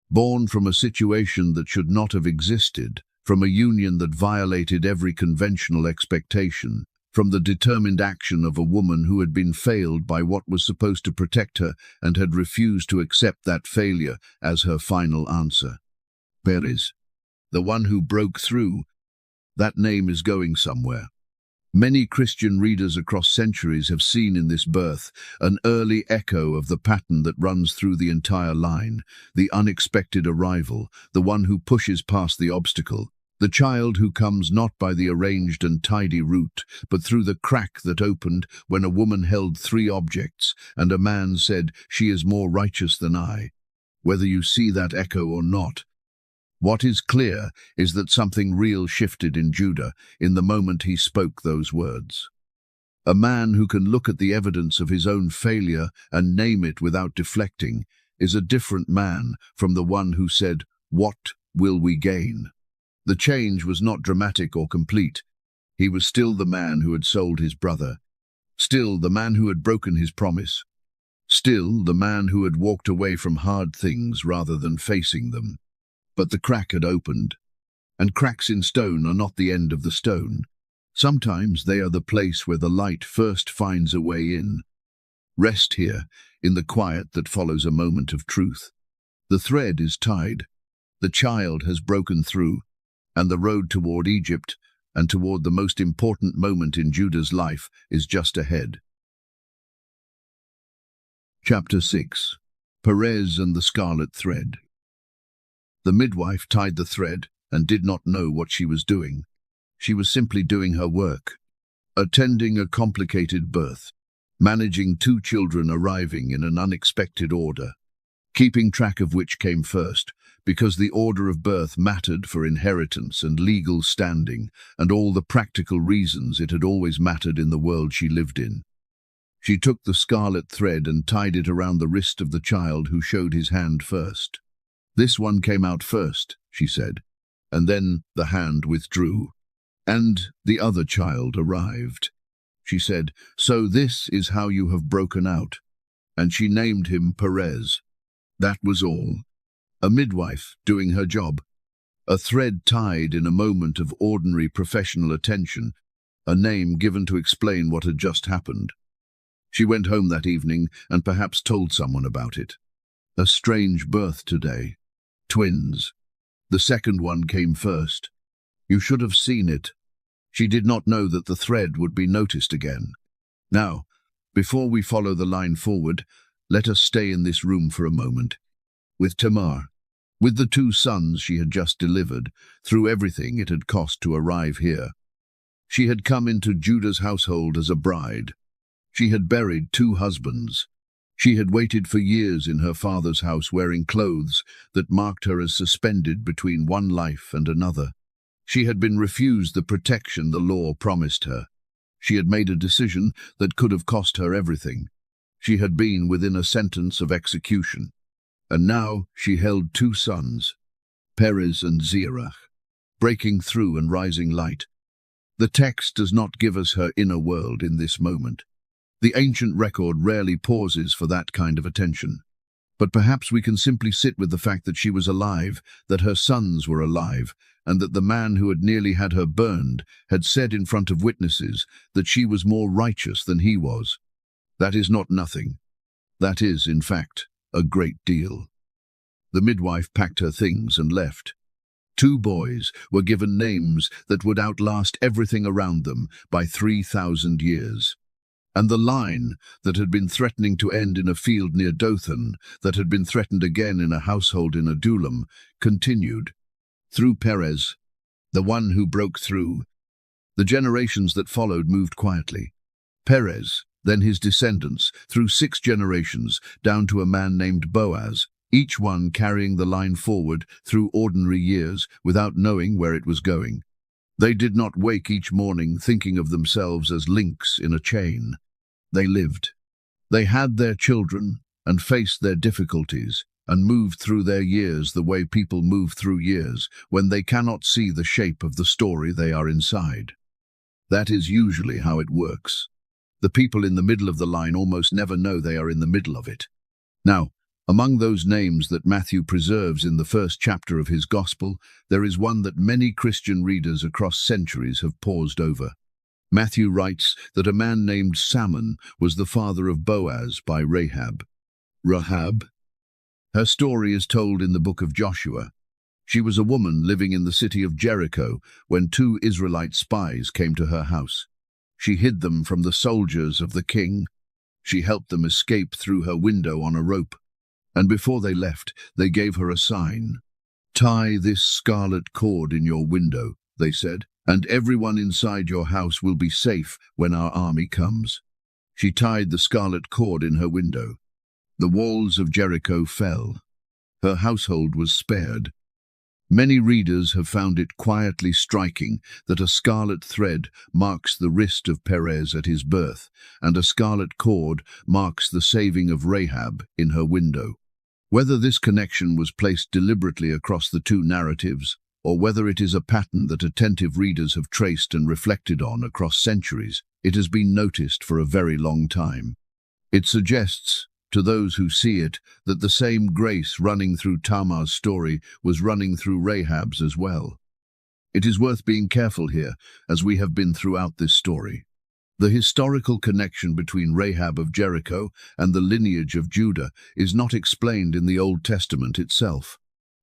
S1: born from a situation that should not have existed, from a union that violated every conventional expectation, from the determined action of a woman who had been failed by what was supposed to protect her and had refused to accept that failure as her final answer. Perez, the one who broke through, that name is going somewhere. Many Christian readers across centuries have seen in this birth an early echo of the pattern that runs through the entire line, the unexpected arrival, the one who pushes past the obstacle, the child who comes not by the arranged and tidy route, but through the crack that opened when a woman held 3 objects and a man said, "She is more righteous than I." Whether you see that echo or not, what is clear is that something real shifted in Judah in the moment he spoke those words. A man who can look at the evidence of his own failure and name it without deflecting is a different man from the one who said, "What will we gain?" The change was not dramatic or complete. He was still the man who had sold his brother, still the man who had broken his promise, still the man who had walked away from hard things rather than facing them. But the crack had opened, and cracks in stone are not the end of the stone. Sometimes they are the place where the light first finds a way in. Rest here, in the quiet that follows a moment of truth. The thread is tied. The child has broken through, and the road toward Egypt and toward the most important moment in Judah's life is just ahead. Chapter 6. Perez and the Scarlet Thread. The midwife tied the thread and did not know what she was doing. She was simply doing her work, attending a complicated birth, managing 2 children arriving in an unexpected order, keeping track of which came first, because the order of birth mattered for inheritance and legal standing and all the practical reasons it had always mattered in the world she lived in. She took the scarlet thread and tied it around the wrist of the child who showed his hand first. "This one came out first," she said, and then the hand withdrew. "And the other child arrived." She said, "So this is how you have broken out." And she named him Perez. That was all. A midwife doing her job. A thread tied in a moment of ordinary professional attention, a name given to explain what had just happened. She went home that evening and perhaps told someone about it. A strange birth today. Twins. The second one came first. You should have seen it. She did not know that the thread would be noticed again. Now, before we follow the line forward, let us stay in this room for a moment. With Tamar, with the 2 sons she had just delivered, through everything it had cost to arrive here. She had come into Judah's household as a bride. She had buried 2 husbands. She had waited for years in her father's house wearing clothes that marked her as suspended between one life and another. She had been refused the protection the law promised her. She had made a decision that could have cost her everything. She had been within a sentence of execution. And now she held 2 sons, Perez and Zerah, breaking through and rising light. The text does not give us her inner world in this moment. The ancient record rarely pauses for that kind of attention. But perhaps we can simply sit with the fact that she was alive, that her sons were alive, and that the man who had nearly had her burned had said in front of witnesses that she was more righteous than he was. That is not nothing. That is, in fact, a great deal. The midwife packed her things and left. 2 boys were given names that would outlast everything around them by 3,000 years. And the line that had been threatening to end in a field near Dothan, that had been threatened again in a household in Adullam, continued. Through Perez, the one who broke through. The generations that followed moved quietly. Perez, then his descendants, through 6 generations, down to a man named Boaz, each one carrying the line forward through ordinary years without knowing where it was going. They did not wake each morning thinking of themselves as links in a chain. They lived. They had their children and faced their difficulties and moved through their years the way people move through years when they cannot see the shape of the story they are inside. That is usually how it works. The people in the middle of the line almost never know they are in the middle of it. Now, among those names that Matthew preserves in the first chapter of his Gospel, there is one that many Christian readers across centuries have paused over. Matthew writes that a man named Salmon was the father of Boaz by Rahab. Rahab? Her story is told in the book of Joshua. She was a woman living in the city of Jericho when 2 Israelite spies came to her house. She hid them from the soldiers of the king. She helped them escape through her window on a rope. And before they left, they gave her a sign. "Tie this scarlet cord in your window," they said, "and everyone inside your house will be safe when our army comes." She tied the scarlet cord in her window. The walls of Jericho fell. Her household was spared. Many readers have found it quietly striking that a scarlet thread marks the wrist of Perez at his birth, and a scarlet cord marks the saving of Rahab in her window. Whether this connection was placed deliberately across the 2 narratives, or whether it is a pattern that attentive readers have traced and reflected on across centuries, it has been noticed for a very long time. It suggests, to those who see it, that the same grace running through Tamar's story was running through Rahab's as well. It is worth being careful here, as we have been throughout this story. The historical connection between Rahab of Jericho and the lineage of Judah is not explained in the Old Testament itself.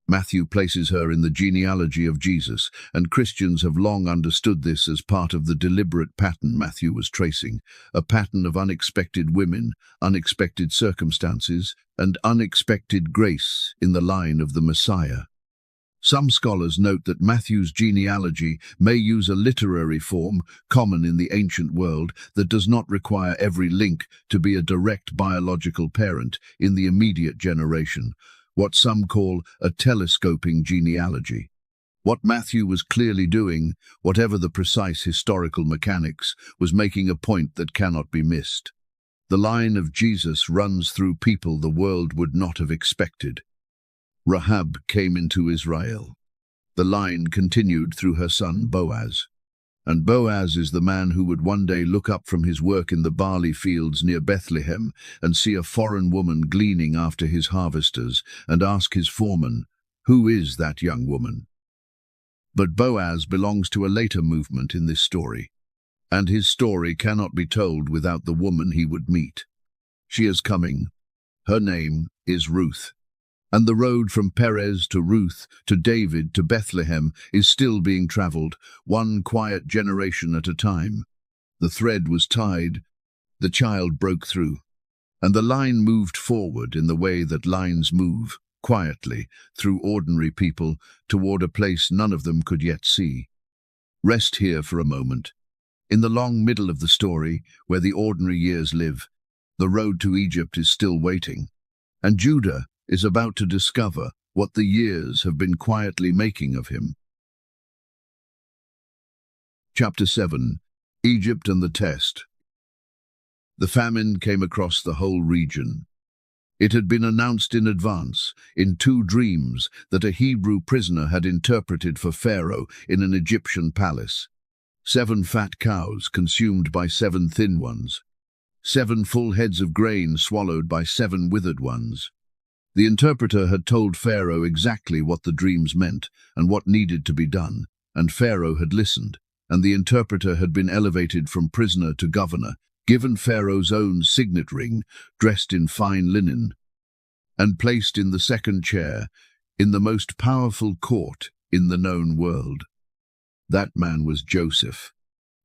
S1: Matthew places her in the genealogy of Jesus, and Christians have long understood this as part of the deliberate pattern Matthew was tracing, a pattern of unexpected women, unexpected circumstances, and unexpected grace in the line of the Messiah. Some scholars note that Matthew's genealogy may use a literary form common in the ancient world that does not require every link to be a direct biological parent in the immediate generation, what some call a telescoping genealogy. What Matthew was clearly doing, whatever the precise historical mechanics, was making a point that cannot be missed. The line of Jesus runs through people the world would not have expected. Rahab came into Israel. The line continued through her son Boaz. And Boaz is the man who would one day look up from his work in the barley fields near Bethlehem and see a foreign woman gleaning after his harvesters and ask his foreman, "Who is that young woman?" But Boaz belongs to a later movement in this story, and his story cannot be told without the woman he would meet. She is coming. Her name is Ruth. And the road from Perez to Ruth to David to Bethlehem is still being traveled, one quiet generation at a time. The thread was tied, the child broke through, and the line moved forward in the way that lines move, quietly, through ordinary people, toward a place none of them could yet see. Rest here for a moment. In the long middle of the story, where the ordinary years live, the road to Egypt is still waiting, and Judah is about to discover what the years have been quietly making of him. Chapter 7. Egypt and the Test. The famine came across the whole region. It had been announced in advance, in 2 dreams, that a Hebrew prisoner had interpreted for Pharaoh in an Egyptian palace. 7 fat cows consumed by 7 thin ones. 7 full heads of grain swallowed by 7 withered ones. The interpreter had told Pharaoh exactly what the dreams meant and what needed to be done, and Pharaoh had listened, and the interpreter had been elevated from prisoner to governor, given Pharaoh's own signet ring, dressed in fine linen, and placed in the second chair, in the most powerful court in the known world. That man was Joseph.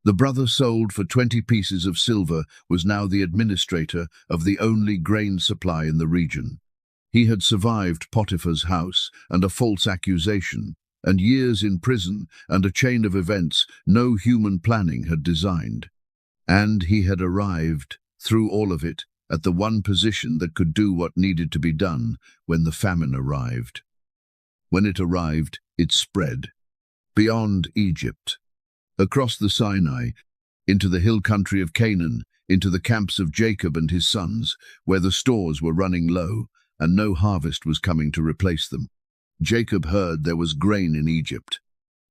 S1: The brother sold for 20 pieces of silver was now the administrator of the only grain supply in the region. He had survived Potiphar's house and a false accusation, and years in prison and a chain of events no human planning had designed. And he had arrived, through all of it, at the one position that could do what needed to be done when the famine arrived. When it arrived, it spread. Beyond Egypt, across the Sinai, into the hill country of Canaan, into the camps of Jacob and his sons, where the stores were running low, and no harvest was coming to replace them. Jacob heard there was grain in Egypt.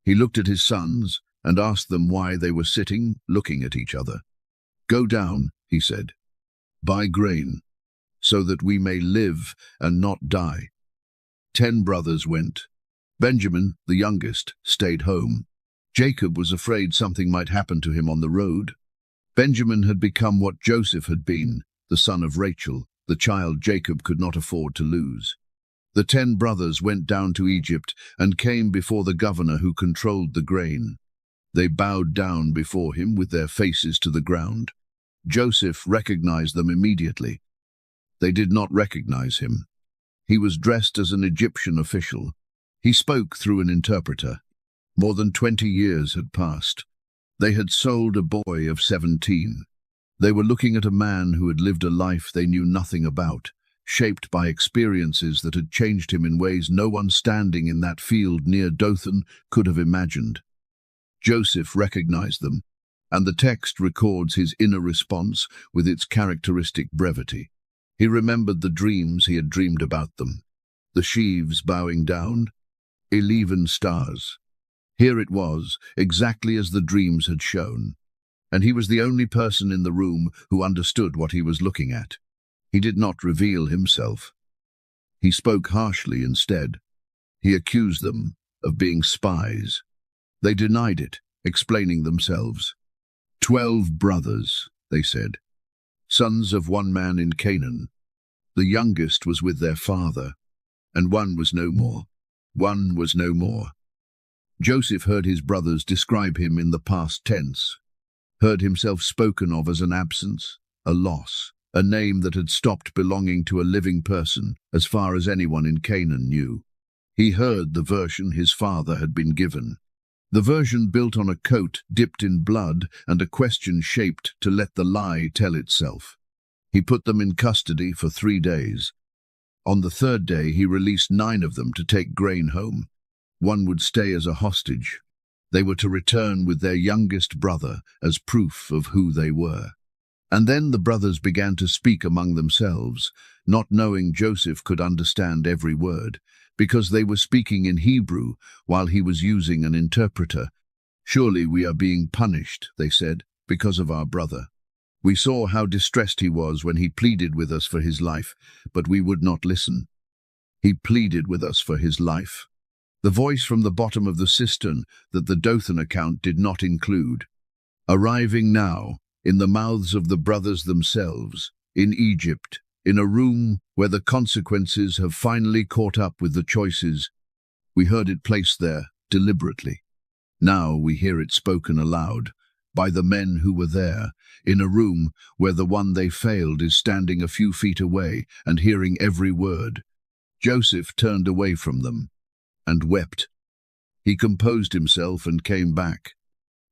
S1: He looked at his sons and asked them why they were sitting, looking at each other. "Go down," he said, "buy grain, so that we may live and not die." 10 brothers went. Benjamin, the youngest, stayed home. Jacob was afraid something might happen to him on the road. Benjamin had become what Joseph had been, the son of Rachel, the child Jacob could not afford to lose. The 10 brothers went down to Egypt and came before the governor who controlled the grain. They bowed down before him with their faces to the ground. Joseph recognized them immediately. They did not recognize him. He was dressed as an Egyptian official. He spoke through an interpreter. More than 20 years had passed. They had sold a boy of 17. They were looking at a man who had lived a life they knew nothing about, shaped by experiences that had changed him in ways no one standing in that field near Dothan could have imagined. Joseph recognized them, and the text records his inner response with its characteristic brevity. He remembered the dreams he had dreamed about them. The sheaves bowing down, 11 stars. Here it was, exactly as the dreams had shown. And he was the only person in the room who understood what he was looking at. He did not reveal himself. He spoke harshly instead. He accused them of being spies. They denied it, explaining themselves. 12 brothers, they said, sons of one man in Canaan. The youngest was with their father, and one was no more. One was no more. Joseph heard his brothers describe him in the past tense, heard himself spoken of as an absence, a loss, a name that had stopped belonging to a living person as far as anyone in Canaan knew. He heard the version his father had been given, the version built on a coat dipped in blood and a question shaped to let the lie tell itself. He put them in custody for 3 days. On the 3rd day, he released 9 of them to take grain home. One would stay as a hostage. They were to return with their youngest brother as proof of who they were. And then the brothers began to speak among themselves, not knowing Joseph could understand every word, because they were speaking in Hebrew while he was using an interpreter. "Surely we are being punished," they said, "because of our brother. We saw how distressed he was when he pleaded with us for his life, but we would not listen. He pleaded with us for his life." The voice from the bottom of the cistern that the Dothan account did not include. Arriving now, in the mouths of the brothers themselves, in Egypt, in a room where the consequences have finally caught up with the choices. We heard it placed there, deliberately. Now we hear it spoken aloud, by the men who were there, in a room where the one they failed is standing a few feet away and hearing every word. Joseph turned away from them and wept. He composed himself and came back.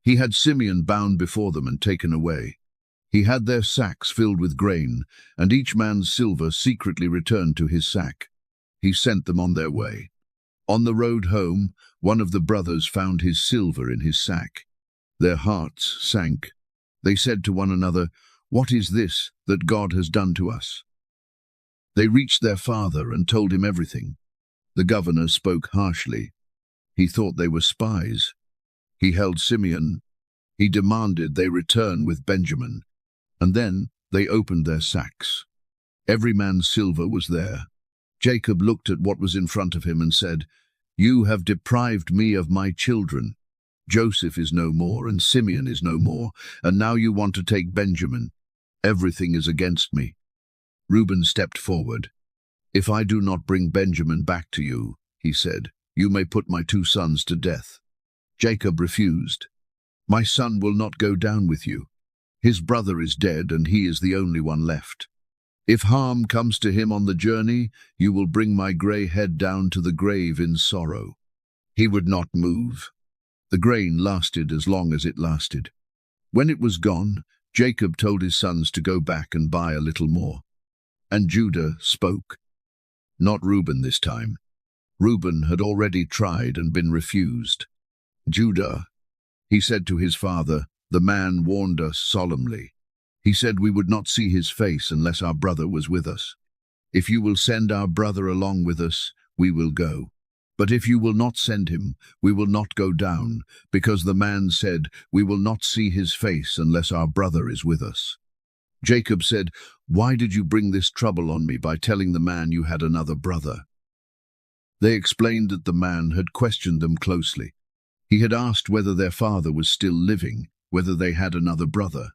S1: He had Simeon bound before them and taken away. He had their sacks filled with grain, and each man's silver secretly returned to his sack. He sent them on their way. On the road home, one of the brothers found his silver in his sack. Their hearts sank. They said to one another, "What is this that God has done to us?" They reached their father and told him everything. The governor spoke harshly. He thought they were spies. He held Simeon. He demanded they return with Benjamin. And then they opened their sacks. Every man's silver was there. Jacob looked at what was in front of him and said, "You have deprived me of my children. Joseph is no more, and Simeon is no more, and now you want to take Benjamin. Everything is against me." Reuben stepped forward. "If I do not bring Benjamin back to you," he said, "you may put my 2 sons to death." Jacob refused. "My son will not go down with you. His brother is dead, and he is the only one left. If harm comes to him on the journey, you will bring my grey head down to the grave in sorrow." He would not move. The grain lasted as long as it lasted. When it was gone, Jacob told his sons to go back and buy a little more. And Judah spoke. Not Reuben this time. Reuben had already tried and been refused. "Judah," he said to his father, "the man warned us solemnly. He said we would not see his face unless our brother was with us. If you will send our brother along with us, we will go. But if you will not send him, we will not go down, because the man said, we will not see his face unless our brother is with us." Jacob said, "Why did you bring this trouble on me by telling the man you had another brother?" They explained that the man had questioned them closely. He had asked whether their father was still living, whether they had another brother.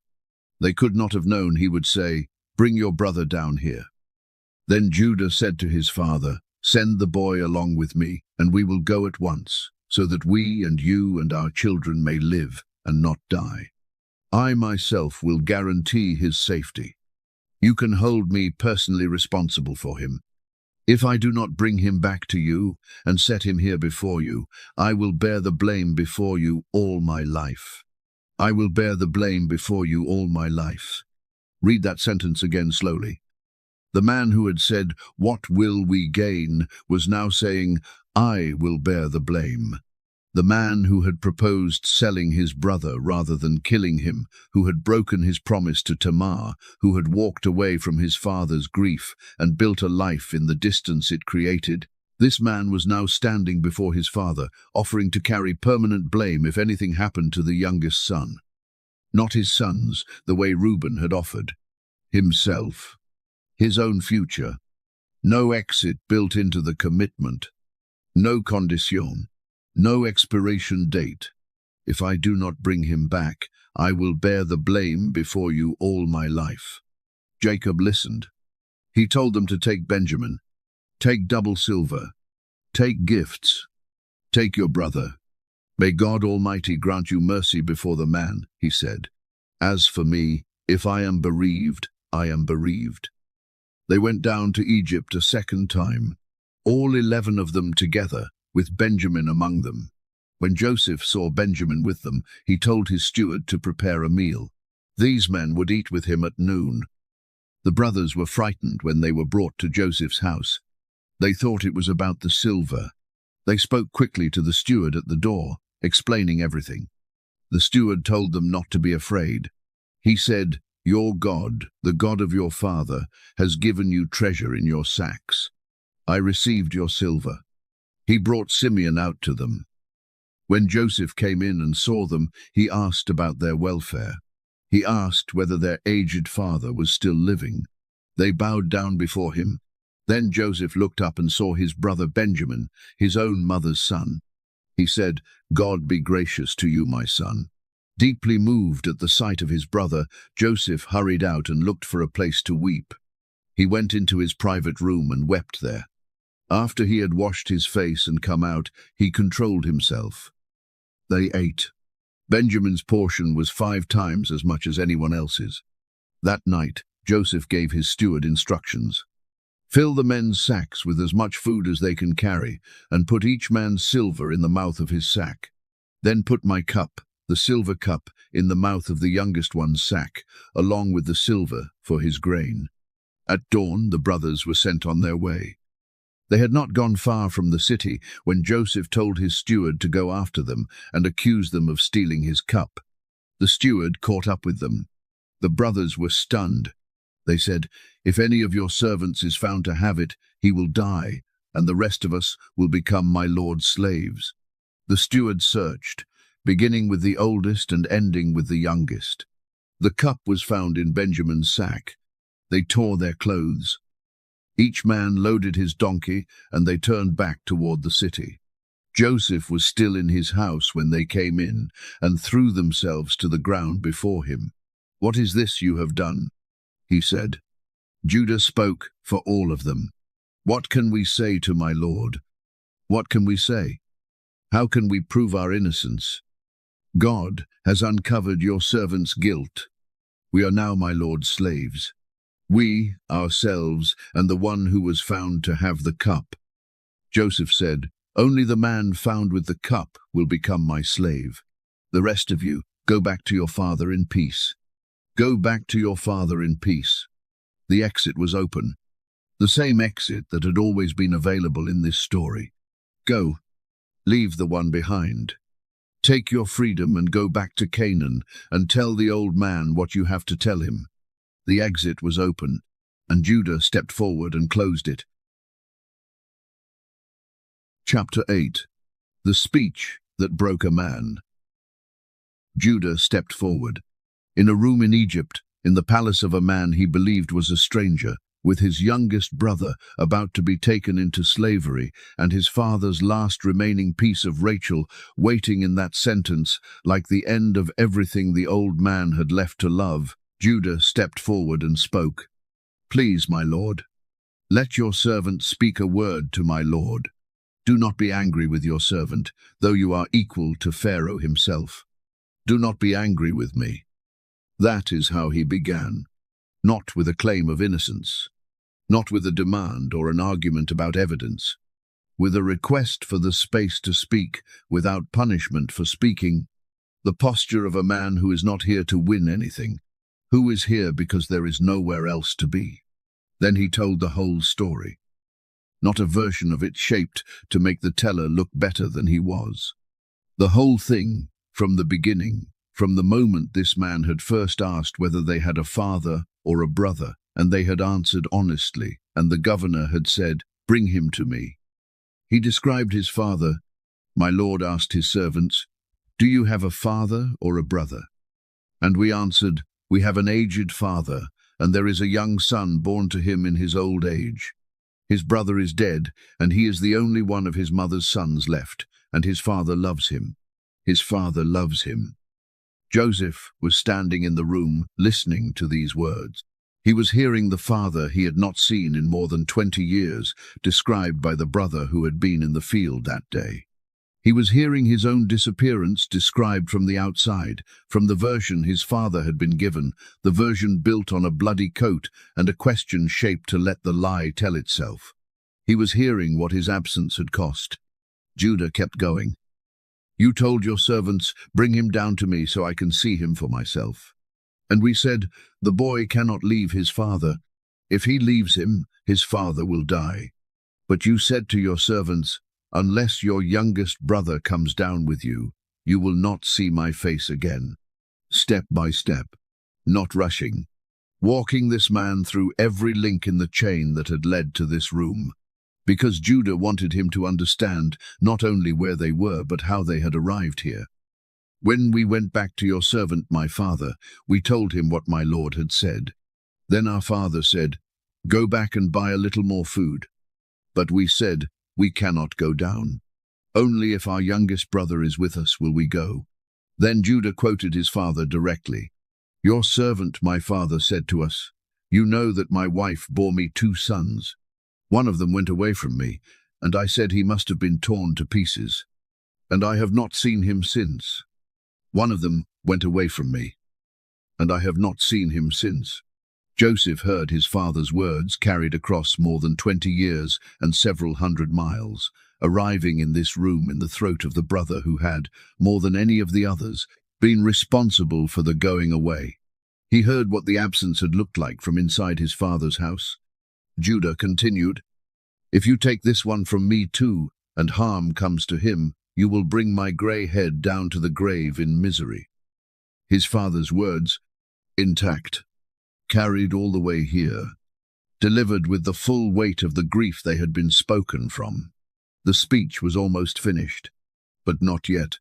S1: They could not have known he would say, "Bring your brother down here." Then Judah said to his father, "Send the boy along with me, and we will go at once, so that we and you and our children may live and not die. I myself will guarantee his safety. You can hold me personally responsible for him. If I do not bring him back to you and set him here before you, I will bear the blame before you all my life. I will bear the blame before you all my life." Read that sentence again slowly. The man who had said, "What will we gain?" was now saying, "I will bear the blame." The man who had proposed selling his brother rather than killing him, who had broken his promise to Tamar, who had walked away from his father's grief and built a life in the distance it created, this man was now standing before his father, offering to carry permanent blame if anything happened to the youngest son. Not his sons, the way Reuben had offered. Himself. His own future. No exit built into the commitment. No condition. No expiration date. "If I do not bring him back, I will bear the blame before you all my life." Jacob listened. He told them to take Benjamin. "Take double silver. Take gifts. Take your brother. May God Almighty grant you mercy before the man," he said. "As for me, if I am bereaved, I am bereaved." They went down to Egypt a second time, all 11 of them together, with Benjamin among them. When Joseph saw Benjamin with them, he told his steward to prepare a meal. These men would eat with him at noon. The brothers were frightened when they were brought to Joseph's house. They thought it was about the silver. They spoke quickly to the steward at the door, explaining everything. The steward told them not to be afraid. He said, "Your God, the God of your father, has given you treasure in your sacks. I received your silver." He brought Simeon out to them. When Joseph came in and saw them, he asked about their welfare. He asked whether their aged father was still living. They bowed down before him. Then Joseph looked up and saw his brother Benjamin, his own mother's son. He said, "God be gracious to you, my son." Deeply moved at the sight of his brother, Joseph hurried out and looked for a place to weep. He went into his private room and wept there. After he had washed his face and come out, he controlled himself. They ate. Benjamin's portion was 5 times as much as anyone else's. That night, Joseph gave his steward instructions. "Fill the men's sacks with as much food as they can carry, and put each man's silver in the mouth of his sack. Then put my cup, the silver cup, in the mouth of the youngest one's sack, along with the silver for his grain." At dawn, the brothers were sent on their way. They had not gone far from the city when Joseph told his steward to go after them and accuse them of stealing his cup. The steward caught up with them. The brothers were stunned. They said, "If any of your servants is found to have it, he will die, and the rest of us will become my lord's slaves." The steward searched, beginning with the oldest and ending with the youngest. The cup was found in Benjamin's sack. They tore their clothes. Each man loaded his donkey, and they turned back toward the city. Joseph was still in his house when they came in, and threw themselves to the ground before him. "What is this you have done?" he said. Judah spoke for all of them. What can we say to my lord? What can we say? How can we prove our innocence? God has uncovered your servant's guilt. We are now my lord's slaves. We, ourselves, and the one who was found to have the cup. Joseph said, only the man found with the cup will become my slave. The rest of you, go back to your father in peace. Go back to your father in peace. The exit was open. The same exit that had always been available in this story. Go. Leave the one behind. Take your freedom and go back to Canaan and tell the old man what you have to tell him. The exit was open, and Judah stepped forward and closed it. Chapter 8. The Speech That Broke a Man. Judah stepped forward. In a room in Egypt, in the palace of a man he believed was a stranger, with his youngest brother about to be taken into slavery, and his father's last remaining piece of Rachel waiting in that sentence, like the end of everything the old man had left to love, Judah stepped forward and spoke. Please, my lord, let your servant speak a word to my lord. Do not be angry with your servant, though you are equal to Pharaoh himself. Do not be angry with me. That is how he began, not with a claim of innocence, not with a demand or an argument about evidence, with a request for the space to speak without punishment for speaking, the posture of a man who is not here to win anything, who is here because there is nowhere else to be. Then he told the whole story, not a version of it shaped to make the teller look better than he was. The whole thing, from the beginning, from the moment this man had first asked whether they had a father or a brother, and they had answered honestly, and the governor had said, bring him to me. He described his father. My lord asked his servants, do you have a father or a brother? And we answered, we have an aged father, and there is a young son born to him in his old age. His brother is dead, and he is the only one of his mother's sons left, and his father loves him. His father loves him. Joseph was standing in the room, listening to these words. He was hearing the father he had not seen in more than 20 years, described by the brother who had been in the field that day. He was hearing his own disappearance described from the outside, from the version his father had been given, the version built on a bloody coat and a question shaped to let the lie tell itself. He was hearing what his absence had cost. Judah kept going. You told your servants, bring him down to me so I can see him for myself. And we said, the boy cannot leave his father. If he leaves him, his father will die. But you said to your servants, unless your youngest brother comes down with you, you will not see my face again. Step by step, not rushing, walking this man through every link in the chain that had led to this room, because Judah wanted him to understand not only where they were, but how they had arrived here. When we went back to your servant, my father, we told him what my lord had said. Then our father said, go back and buy a little more food. But we said, we cannot go down. Only if our youngest brother is with us will we go. Then Judah quoted his father directly. Your servant, my father, said to us, you know that my wife bore me 2 sons. One of them went away from me, and I said he must have been torn to pieces. And I have not seen him since. One of them went away from me, and I have not seen him since. Joseph heard his father's words carried across more than 20 years and several hundred miles, arriving in this room in the throat of the brother who had, more than any of the others, been responsible for the going away. He heard what the absence had looked like from inside his father's house. Judah continued, if you take this one from me too, and harm comes to him, you will bring my grey head down to the grave in misery. His father's words, intact, carried all the way here, delivered with the full weight of the grief they had been spoken from. The speech was almost finished, but not yet,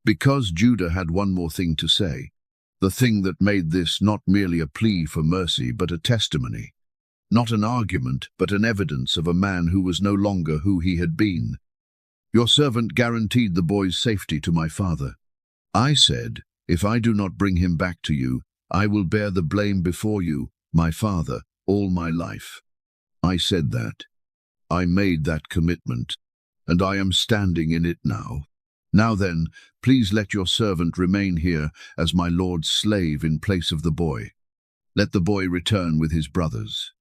S1: because Judah had one more thing to say, the thing that made this not merely a plea for mercy but a testimony, not an argument but an evidence of a man who was no longer who he had been. Your servant guaranteed the boy's safety to my father. I said, if I do not bring him back to you, I will bear the blame before you, my father, all my life. I said that. I made that commitment, and I am standing in it now. Now then, please let your servant remain here as my lord's slave in place of the boy. Let the boy return with his brothers.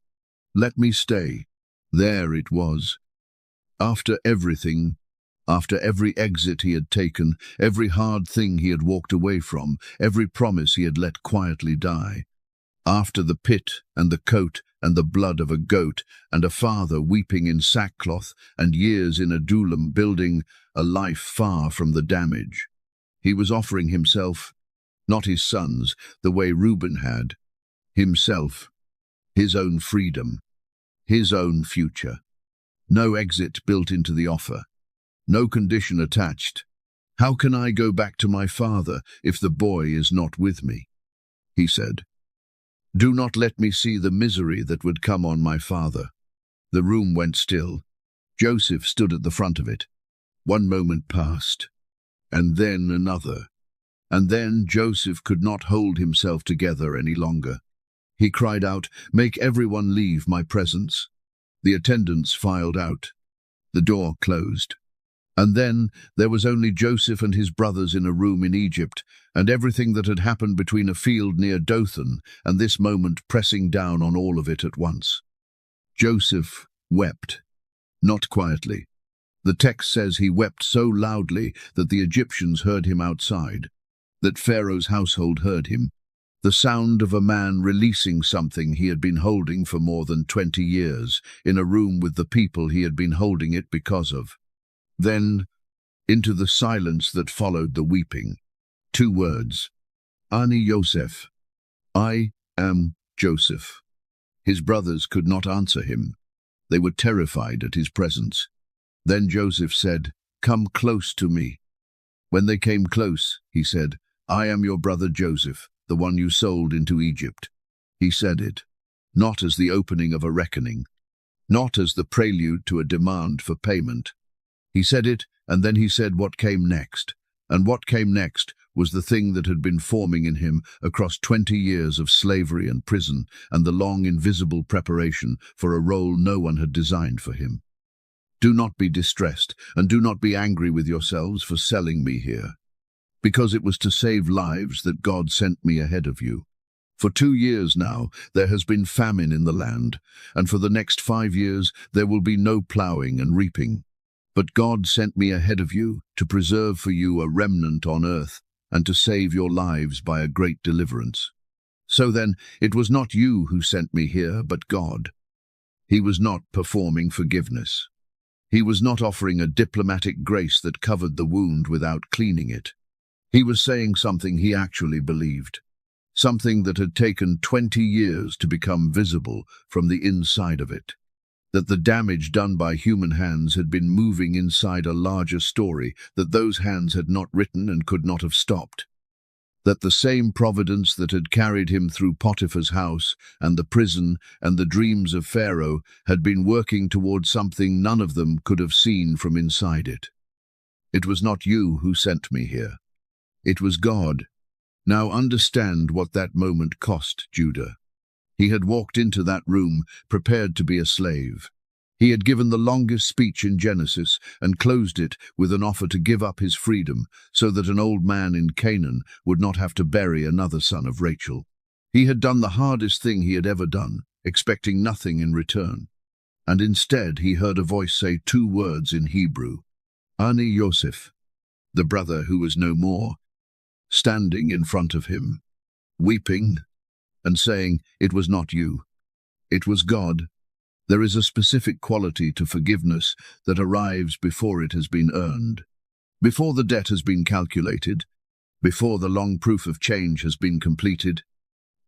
S1: Let me stay. There it was. After everything, after every exit he had taken, every hard thing he had walked away from, every promise he had let quietly die. After the pit and the coat and the blood of a goat, and a father weeping in sackcloth, and years in Adullam building a life far from the damage. He was offering himself, not his sons, the way Reuben had, himself, his own freedom, his own future. No exit built into the offer, no condition attached. How can I go back to my father if the boy is not with me? He said. Do not let me see the misery that would come on my father. The room went still. Joseph stood at the front of it. One moment passed, and then another. And then Joseph could not hold himself together any longer. He cried out, "Make everyone leave my presence." The attendants filed out. The door closed. And then there was only Joseph and his brothers in a room in Egypt, and everything that had happened between a field near Dothan and this moment pressing down on all of it at once. Joseph wept, not quietly. The text says he wept so loudly that the Egyptians heard him outside, that Pharaoh's household heard him, the sound of a man releasing something he had been holding for more than 20 years, in a room with the people he had been holding it because of. Then, into the silence that followed the weeping, 2 words, Ani Yosef, I am Joseph. His brothers could not answer him. They were terrified at his presence. Then Joseph said, "Come close to me." When they came close, he said, "I am your brother Joseph, the one you sold into Egypt." He said it, not as the opening of a reckoning, not as the prelude to a demand for payment. He said it, and then he said what came next. And what came next was the thing that had been forming in him across 20 years of slavery and prison, and the long invisible preparation for a role no one had designed for him. Do not be distressed, and do not be angry with yourselves for selling me here, because it was to save lives that God sent me ahead of you. For 2 years now there has been famine in the land, and for the next 5 years there will be no ploughing and reaping. But God sent me ahead of you to preserve for you a remnant on earth and to save your lives by a great deliverance. So then, it was not you who sent me here, but God. He was not performing forgiveness. He was not offering a diplomatic grace that covered the wound without cleaning it. He was saying something he actually believed, something that had taken 20 years to become visible from the inside of it. That the damage done by human hands had been moving inside a larger story that those hands had not written and could not have stopped. That the same providence that had carried him through Potiphar's house and the prison and the dreams of Pharaoh had been working towards something none of them could have seen from inside it. It was not you who sent me here. It was God. Now understand what that moment cost Judah. He had walked into that room, prepared to be a slave. He had given the longest speech in Genesis and closed it with an offer to give up his freedom so that an old man in Canaan would not have to bury another son of Rachel. He had done the hardest thing he had ever done, expecting nothing in return. And instead he heard a voice say 2 words in Hebrew, Ani Yosef, the brother who was no more, standing in front of him, weeping, and saying, "It was not you. It was God." There is a specific quality to forgiveness that arrives before it has been earned, before the debt has been calculated, before the long proof of change has been completed.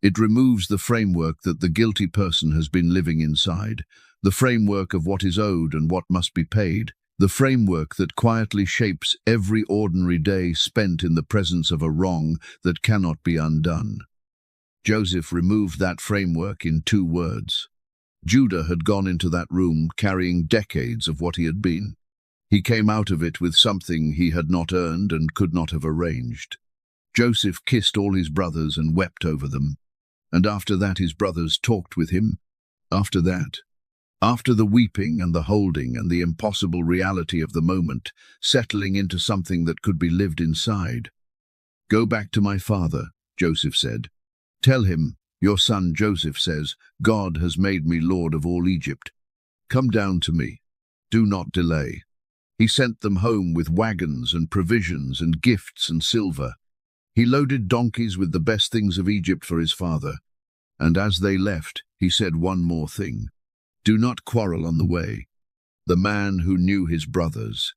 S1: It removes the framework that the guilty person has been living inside, the framework of what is owed and what must be paid, the framework that quietly shapes every ordinary day spent in the presence of a wrong that cannot be undone. Joseph removed that framework in 2 words. Judah had gone into that room carrying decades of what he had been. He came out of it with something he had not earned and could not have arranged. Joseph kissed all his brothers and wept over them. And after that his brothers talked with him. After that, after the weeping and the holding and the impossible reality of the moment, settling into something that could be lived inside. "Go back to my father," Joseph said. "Tell him, your son Joseph says, God has made me Lord of all Egypt. Come down to me. Do not delay." He sent them home with wagons and provisions and gifts and silver. He loaded donkeys with the best things of Egypt for his father. And as they left, he said one more thing. "Do not quarrel on the way." The man who knew his brothers,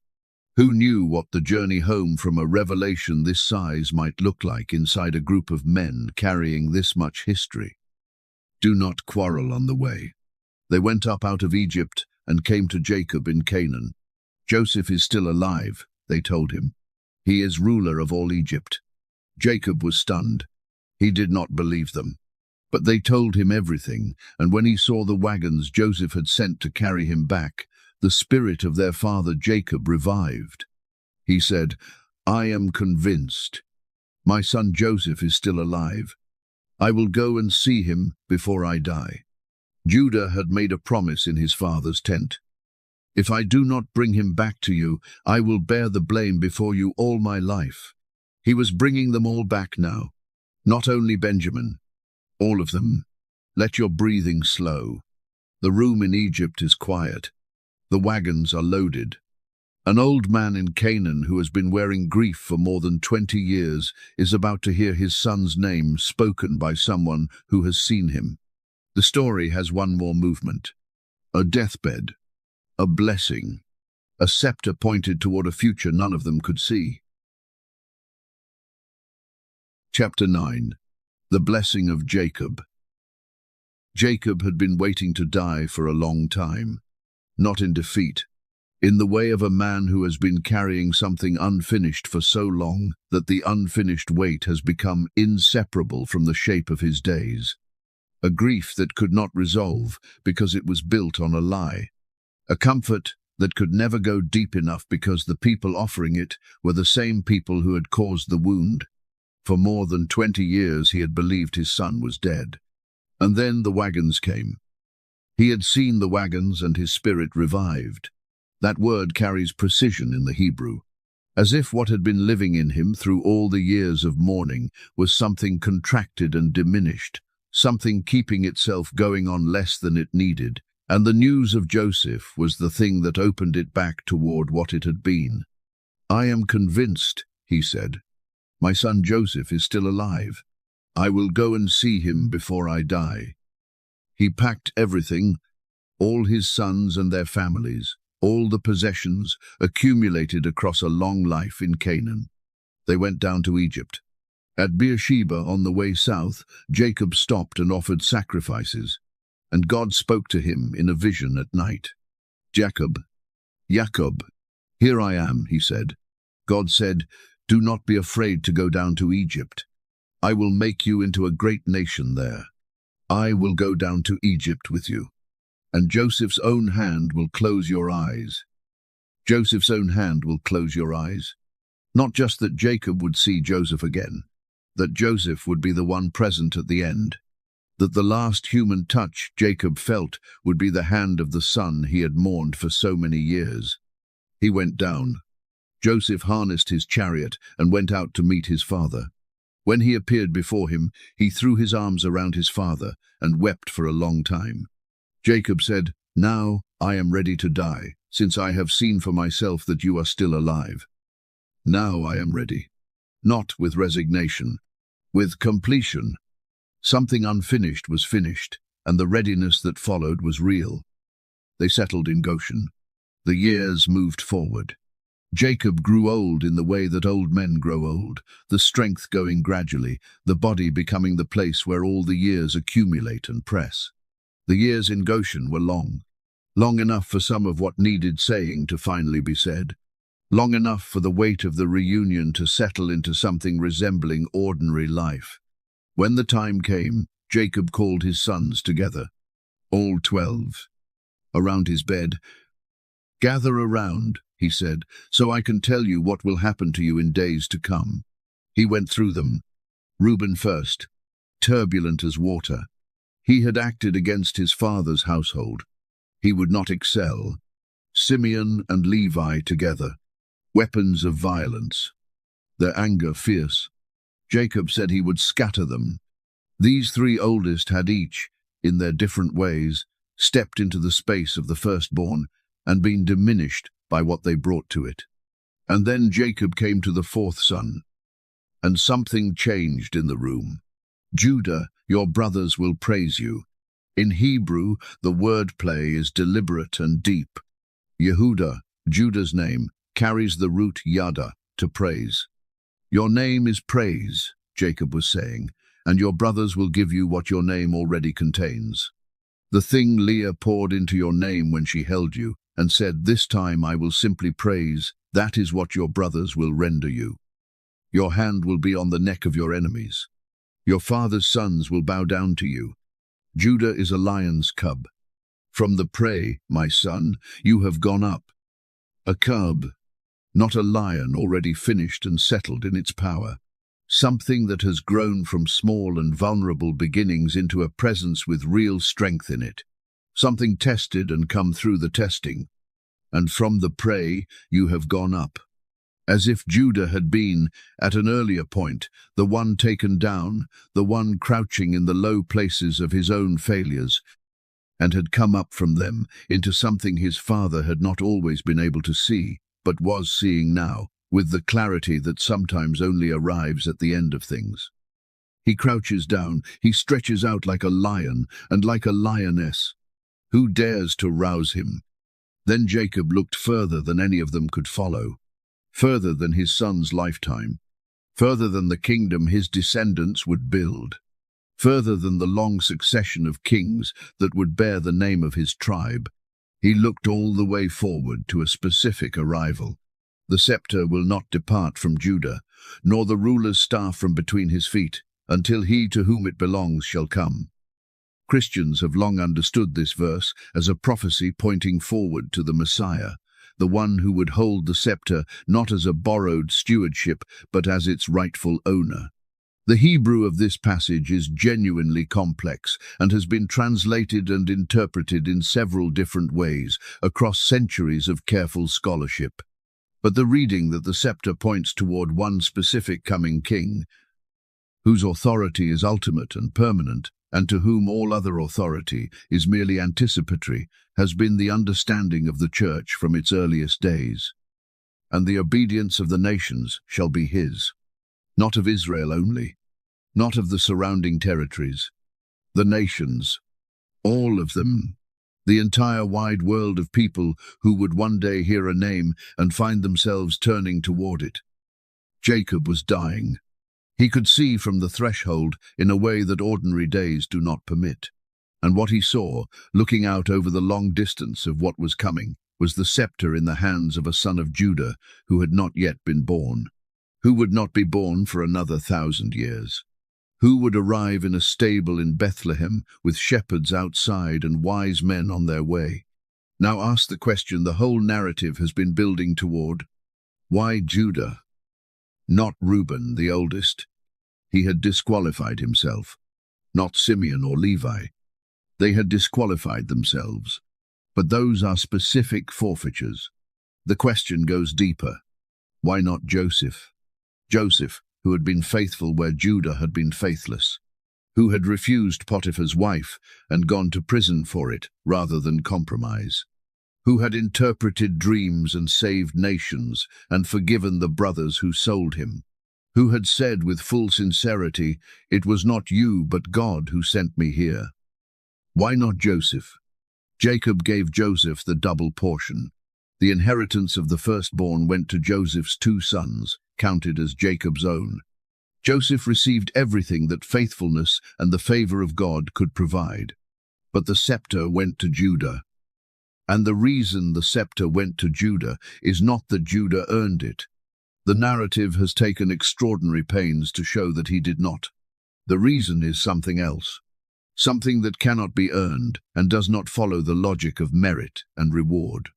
S1: who knew what the journey home from a revelation this size might look like inside a group of men carrying this much history. Do not quarrel on the way. They went up out of Egypt and came to Jacob in Canaan. "Joseph is still alive," they told him. "He is ruler of all Egypt." Jacob was stunned. He did not believe them. But they told him everything, and when he saw the wagons Joseph had sent to carry him back, the spirit of their father Jacob revived. He said, "I am convinced. My son Joseph is still alive. I will go and see him before I die." Judah had made a promise in his father's tent. "If I do not bring him back to you, I will bear the blame before you all my life." He was bringing them all back now. Not only Benjamin. All of them. Let your breathing slow. The room in Egypt is quiet. The wagons are loaded. An old man in Canaan who has been wearing grief for more than 20 years is about to hear his son's name spoken by someone who has seen him. The story has one more movement. A deathbed. A blessing. A scepter pointed toward a future none of them could see. Chapter 9. The Blessing of Jacob. Jacob had been waiting to die for a long time. Not in defeat. In the way of a man who has been carrying something unfinished for so long that the unfinished weight has become inseparable from the shape of his days. A grief that could not resolve because it was built on a lie. A comfort that could never go deep enough because the people offering it were the same people who had caused the wound. For more than 20 years he had believed his son was dead. And then the wagons came. He had seen the wagons and his spirit revived. That word carries precision in the Hebrew, as if what had been living in him through all the years of mourning was something contracted and diminished, something keeping itself going on less than it needed, and the news of Joseph was the thing that opened it back toward what it had been. "I am convinced," he said. "My son Joseph is still alive. I will go and see him before I die." He packed everything, all his sons and their families, all the possessions accumulated across a long life in Canaan. They went down to Egypt. At Beersheba on the way south, Jacob stopped and offered sacrifices, and God spoke to him in a vision at night. "Jacob, Jacob, here I am," he said. God said, "Do not be afraid to go down to Egypt. I will make you into a great nation there. I will go down to Egypt with you, and Joseph's own hand will close your eyes." Joseph's own hand will close your eyes. Not just that Jacob would see Joseph again, that Joseph would be the one present at the end, that the last human touch Jacob felt would be the hand of the son he had mourned for so many years. He went down. Joseph harnessed his chariot and went out to meet his father. When he appeared before him, he threw his arms around his father and wept for a long time. Jacob said, "Now I am ready to die, since I have seen for myself that you are still alive. Now I am ready." Not with resignation, with completion. Something unfinished was finished, and the readiness that followed was real. They settled in Goshen. The years moved forward. Jacob grew old in the way that old men grow old, the strength going gradually, the body becoming the place where all the years accumulate and press. The years in Goshen were long, long enough for some of what needed saying to finally be said, long enough for the weight of the reunion to settle into something resembling ordinary life. When the time came, Jacob called his sons together, all 12, around his bed. "Gather around," he said, "so I can tell you what will happen to you in days to come." He went through them. Reuben first. turbulent as water. He had acted against his father's household. He would not excel. Simeon and Levi together, weapons of violence, their anger fierce. Jacob said he would scatter them. These three oldest had each, in their different ways, stepped into the space of the firstborn and been diminished by what they brought to it. And then Jacob came to the fourth son, and something changed in the room. Judah, your brothers will praise you. In Hebrew, the word play is deliberate and deep. Yehudah, Judah's name, carries the root yada, to praise. Your name is praise, Jacob was saying, and your brothers will give you what your name already contains. The thing Leah poured into your name when she held you, and said, "This time I will simply praise," that is what your brothers will render you. Your hand will be on the neck of your enemies. Your father's sons will bow down to you. Judah is a lion's cub. From the prey, my son, you have gone up. A cub, not a lion already finished and settled in its power. Something that has grown from small and vulnerable beginnings into a presence with real strength in it. Something tested and come through the testing. And from the prey, you have gone up. As if Judah had been, at an earlier point, the one taken down, the one crouching in the low places of his own failures, and had come up from them into something his father had not always been able to see, but was seeing now, with the clarity that sometimes only arrives at the end of things. He crouches down, he stretches out like a lion and like a lioness. Who dares to rouse him? Then Jacob looked further than any of them could follow, further than his son's lifetime, further than the kingdom his descendants would build, further than the long succession of kings that would bear the name of his tribe. He looked all the way forward to a specific arrival. The scepter will not depart from Judah, nor the ruler's staff from between his feet, until he to whom it belongs shall come. Christians have long understood this verse as a prophecy pointing forward to the Messiah, the one who would hold the scepter not as a borrowed stewardship, but as its rightful owner. The Hebrew of this passage is genuinely complex and has been translated and interpreted in several different ways across centuries of careful scholarship. But the reading that the scepter points toward one specific coming king, whose authority is ultimate and permanent, and to whom all other authority is merely anticipatory, has been the understanding of the Church from its earliest days. And the obedience of the nations shall be his, not of Israel only, not of the surrounding territories, the nations, all of them, the entire wide world of people who would one day hear a name and find themselves turning toward it. Jacob was dying. He could see from the threshold in a way that ordinary days do not permit. And what he saw, looking out over the long distance of what was coming, was the scepter in the hands of a son of Judah who had not yet been born, who would not be born for another 1,000 years, who would arrive in a stable in Bethlehem with shepherds outside and wise men on their way. Now ask the question the whole narrative has been building toward. Why Judah? Not Reuben, the oldest. He had disqualified himself. Not Simeon or Levi. They had disqualified themselves. But those are specific forfeitures. The question goes deeper. Why not Joseph? Joseph, who had been faithful where Judah had been faithless, who had refused Potiphar's wife and gone to prison for it rather than compromise, who had interpreted dreams and saved nations and forgiven the brothers who sold him, who had said with full sincerity, "It was not you but God who sent me here." Why not Joseph? Jacob gave Joseph the double portion. The inheritance of the firstborn went to Joseph's 2 sons, counted as Jacob's own. Joseph received everything that faithfulness and the favor of God could provide. But the scepter went to Judah. And the reason the scepter went to Judah is not that Judah earned it. The narrative has taken extraordinary pains to show that he did not. The reason is something else, something that cannot be earned and does not follow the logic of merit and reward.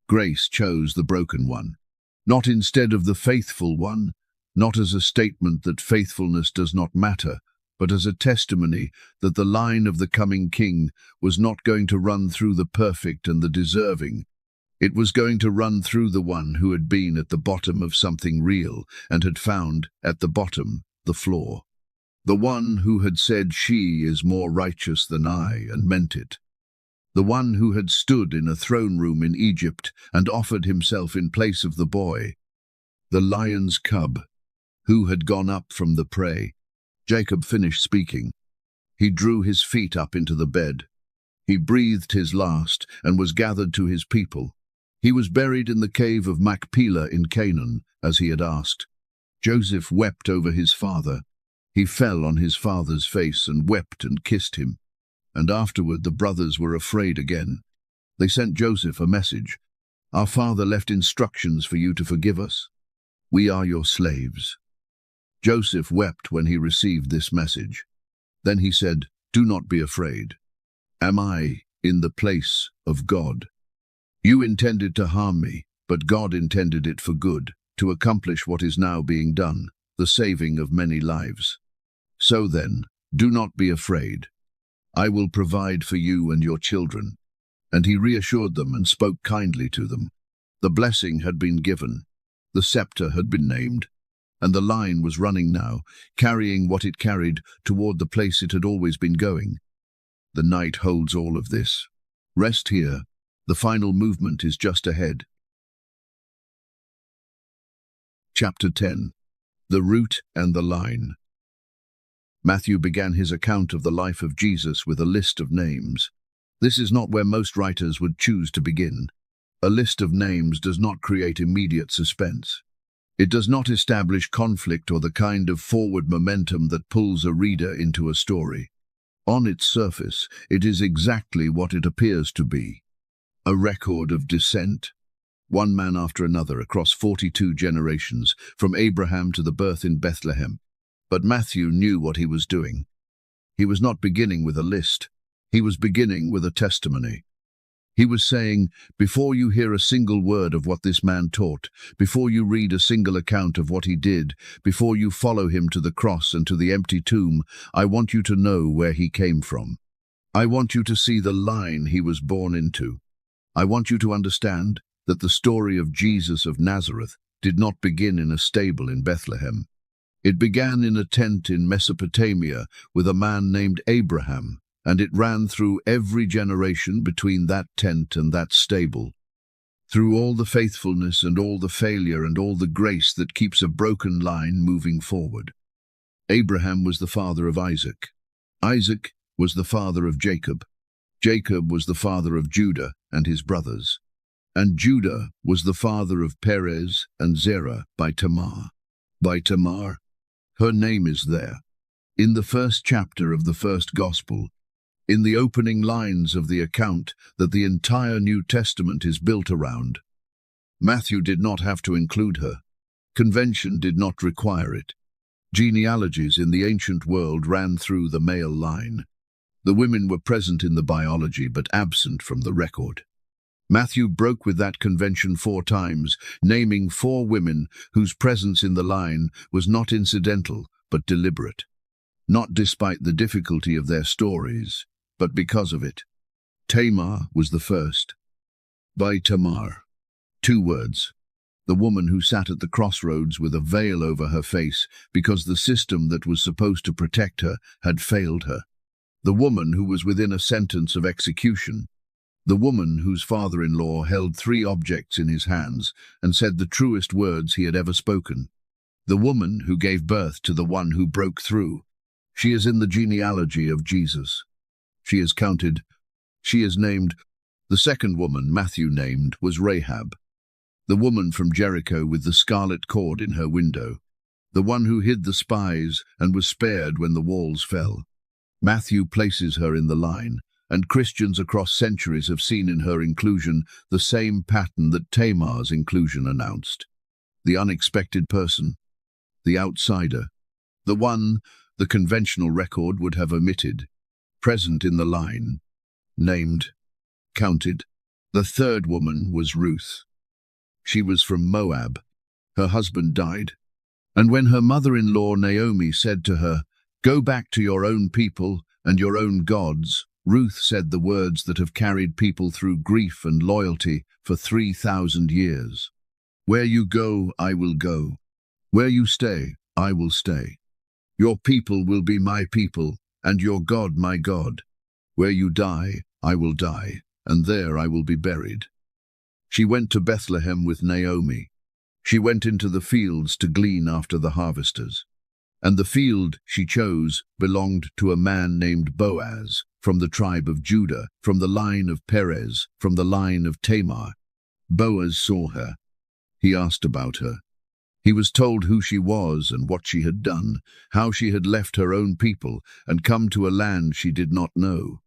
S1: Grace chose the broken one, not instead of the faithful one, not as a statement that faithfulness does not matter, but as a testimony that the line of the coming king was not going to run through the perfect and the deserving. It was going to run through the one who had been at the bottom of something real and had found, at the bottom, the flaw. The one who had said, "She is more righteous than I," and meant it. The one who had stood in a throne room in Egypt and offered himself in place of the boy. The lion's cub, who had gone up from the prey. Jacob finished speaking. He drew his feet up into the bed. He breathed his last and was gathered to his people. He was buried in the cave of Machpelah in Canaan, as he had asked. Joseph wept over his father. He fell on his father's face and wept and kissed him. And afterward the brothers were afraid again. They sent Joseph a message. "Our father left instructions for you to forgive us. We are your slaves." Joseph wept when he received this message. Then he said, "Do not be afraid. Am I in the place of God? You intended to harm me, but God intended it for good, to accomplish what is now being done, the saving of many lives. So then, do not be afraid. I will provide for you and your children." And he reassured them and spoke kindly to them. The blessing had been given. The scepter had been named. And the line was running now, carrying what it carried toward the place it had always been going. The night holds all of this. Rest here. The final movement is just ahead. Chapter 10. The Route and the Line. Matthew began his account of the life of Jesus with a list of names. This is not where most writers would choose to begin. A list of names does not create immediate suspense. It does not establish conflict or the kind of forward momentum that pulls a reader into a story. On its surface, it is exactly what it appears to be. A record of descent. One man after another across 42 generations, from Abraham to the birth in Bethlehem. But Matthew knew what he was doing. He was not beginning with a list. He was beginning with a testimony. He was saying, before you hear a single word of what this man taught, before you read a single account of what he did, before you follow him to the cross and to the empty tomb, I want you to know where he came from. I want you to see the line he was born into. I want you to understand that the story of Jesus of Nazareth did not begin in a stable in Bethlehem. It began in a tent in Mesopotamia with a man named Abraham, and it ran through every generation between that tent and that stable. Through all the faithfulness and all the failure and all the grace that keeps a broken line moving forward. Abraham was the father of Isaac. Isaac was the father of Jacob. Jacob was the father of Judah and his brothers. And Judah was the father of Perez and Zerah by Tamar. By Tamar, her name is there. In the first chapter of the first gospel, in the opening lines of the account that the entire New Testament is built around. Matthew did not have to include her. Convention did not require it. Genealogies in the ancient world ran through the male line. The women were present in the biology but absent from the record. Matthew broke with that convention 4 times, naming 4 women whose presence in the line was not incidental but deliberate. Not despite the difficulty of their stories, but because of it. Tamar was the first. By Tamar. 2 words. The woman who sat at the crossroads with a veil over her face because the system that was supposed to protect her had failed her. The woman who was within a sentence of execution. The woman whose father-in-law held 3 objects in his hands and said the truest words he had ever spoken. The woman who gave birth to the one who broke through. She is in the genealogy of Jesus. She is counted. She is named. The second woman Matthew named was Rahab. The woman from Jericho with the scarlet cord in her window. The one who hid the spies and was spared when the walls fell. Matthew places her in the line, and Christians across centuries have seen in her inclusion the same pattern that Tamar's inclusion announced. The unexpected person. The outsider. The one the conventional record would have omitted. Present in the line. Named. Counted. The third woman was Ruth. She was from Moab. Her husband died. And when her mother-in-law Naomi said to her, Go back to your own people and your own gods. Ruth said the words that have carried people through grief and loyalty for 3,000 years. Where you go, I will go. Where you stay, I will stay. Your people will be my people, and your God my God. Where you die, I will die, and there I will be buried. She went to Bethlehem with Naomi. She went into the fields to glean after the harvesters. And the field she chose belonged to a man named Boaz, from the tribe of Judah, from the line of Perez, from the line of Tamar. Boaz saw her. He asked about her. He was told who she was and what she had done, how she had left her own people and come to a land she did not know.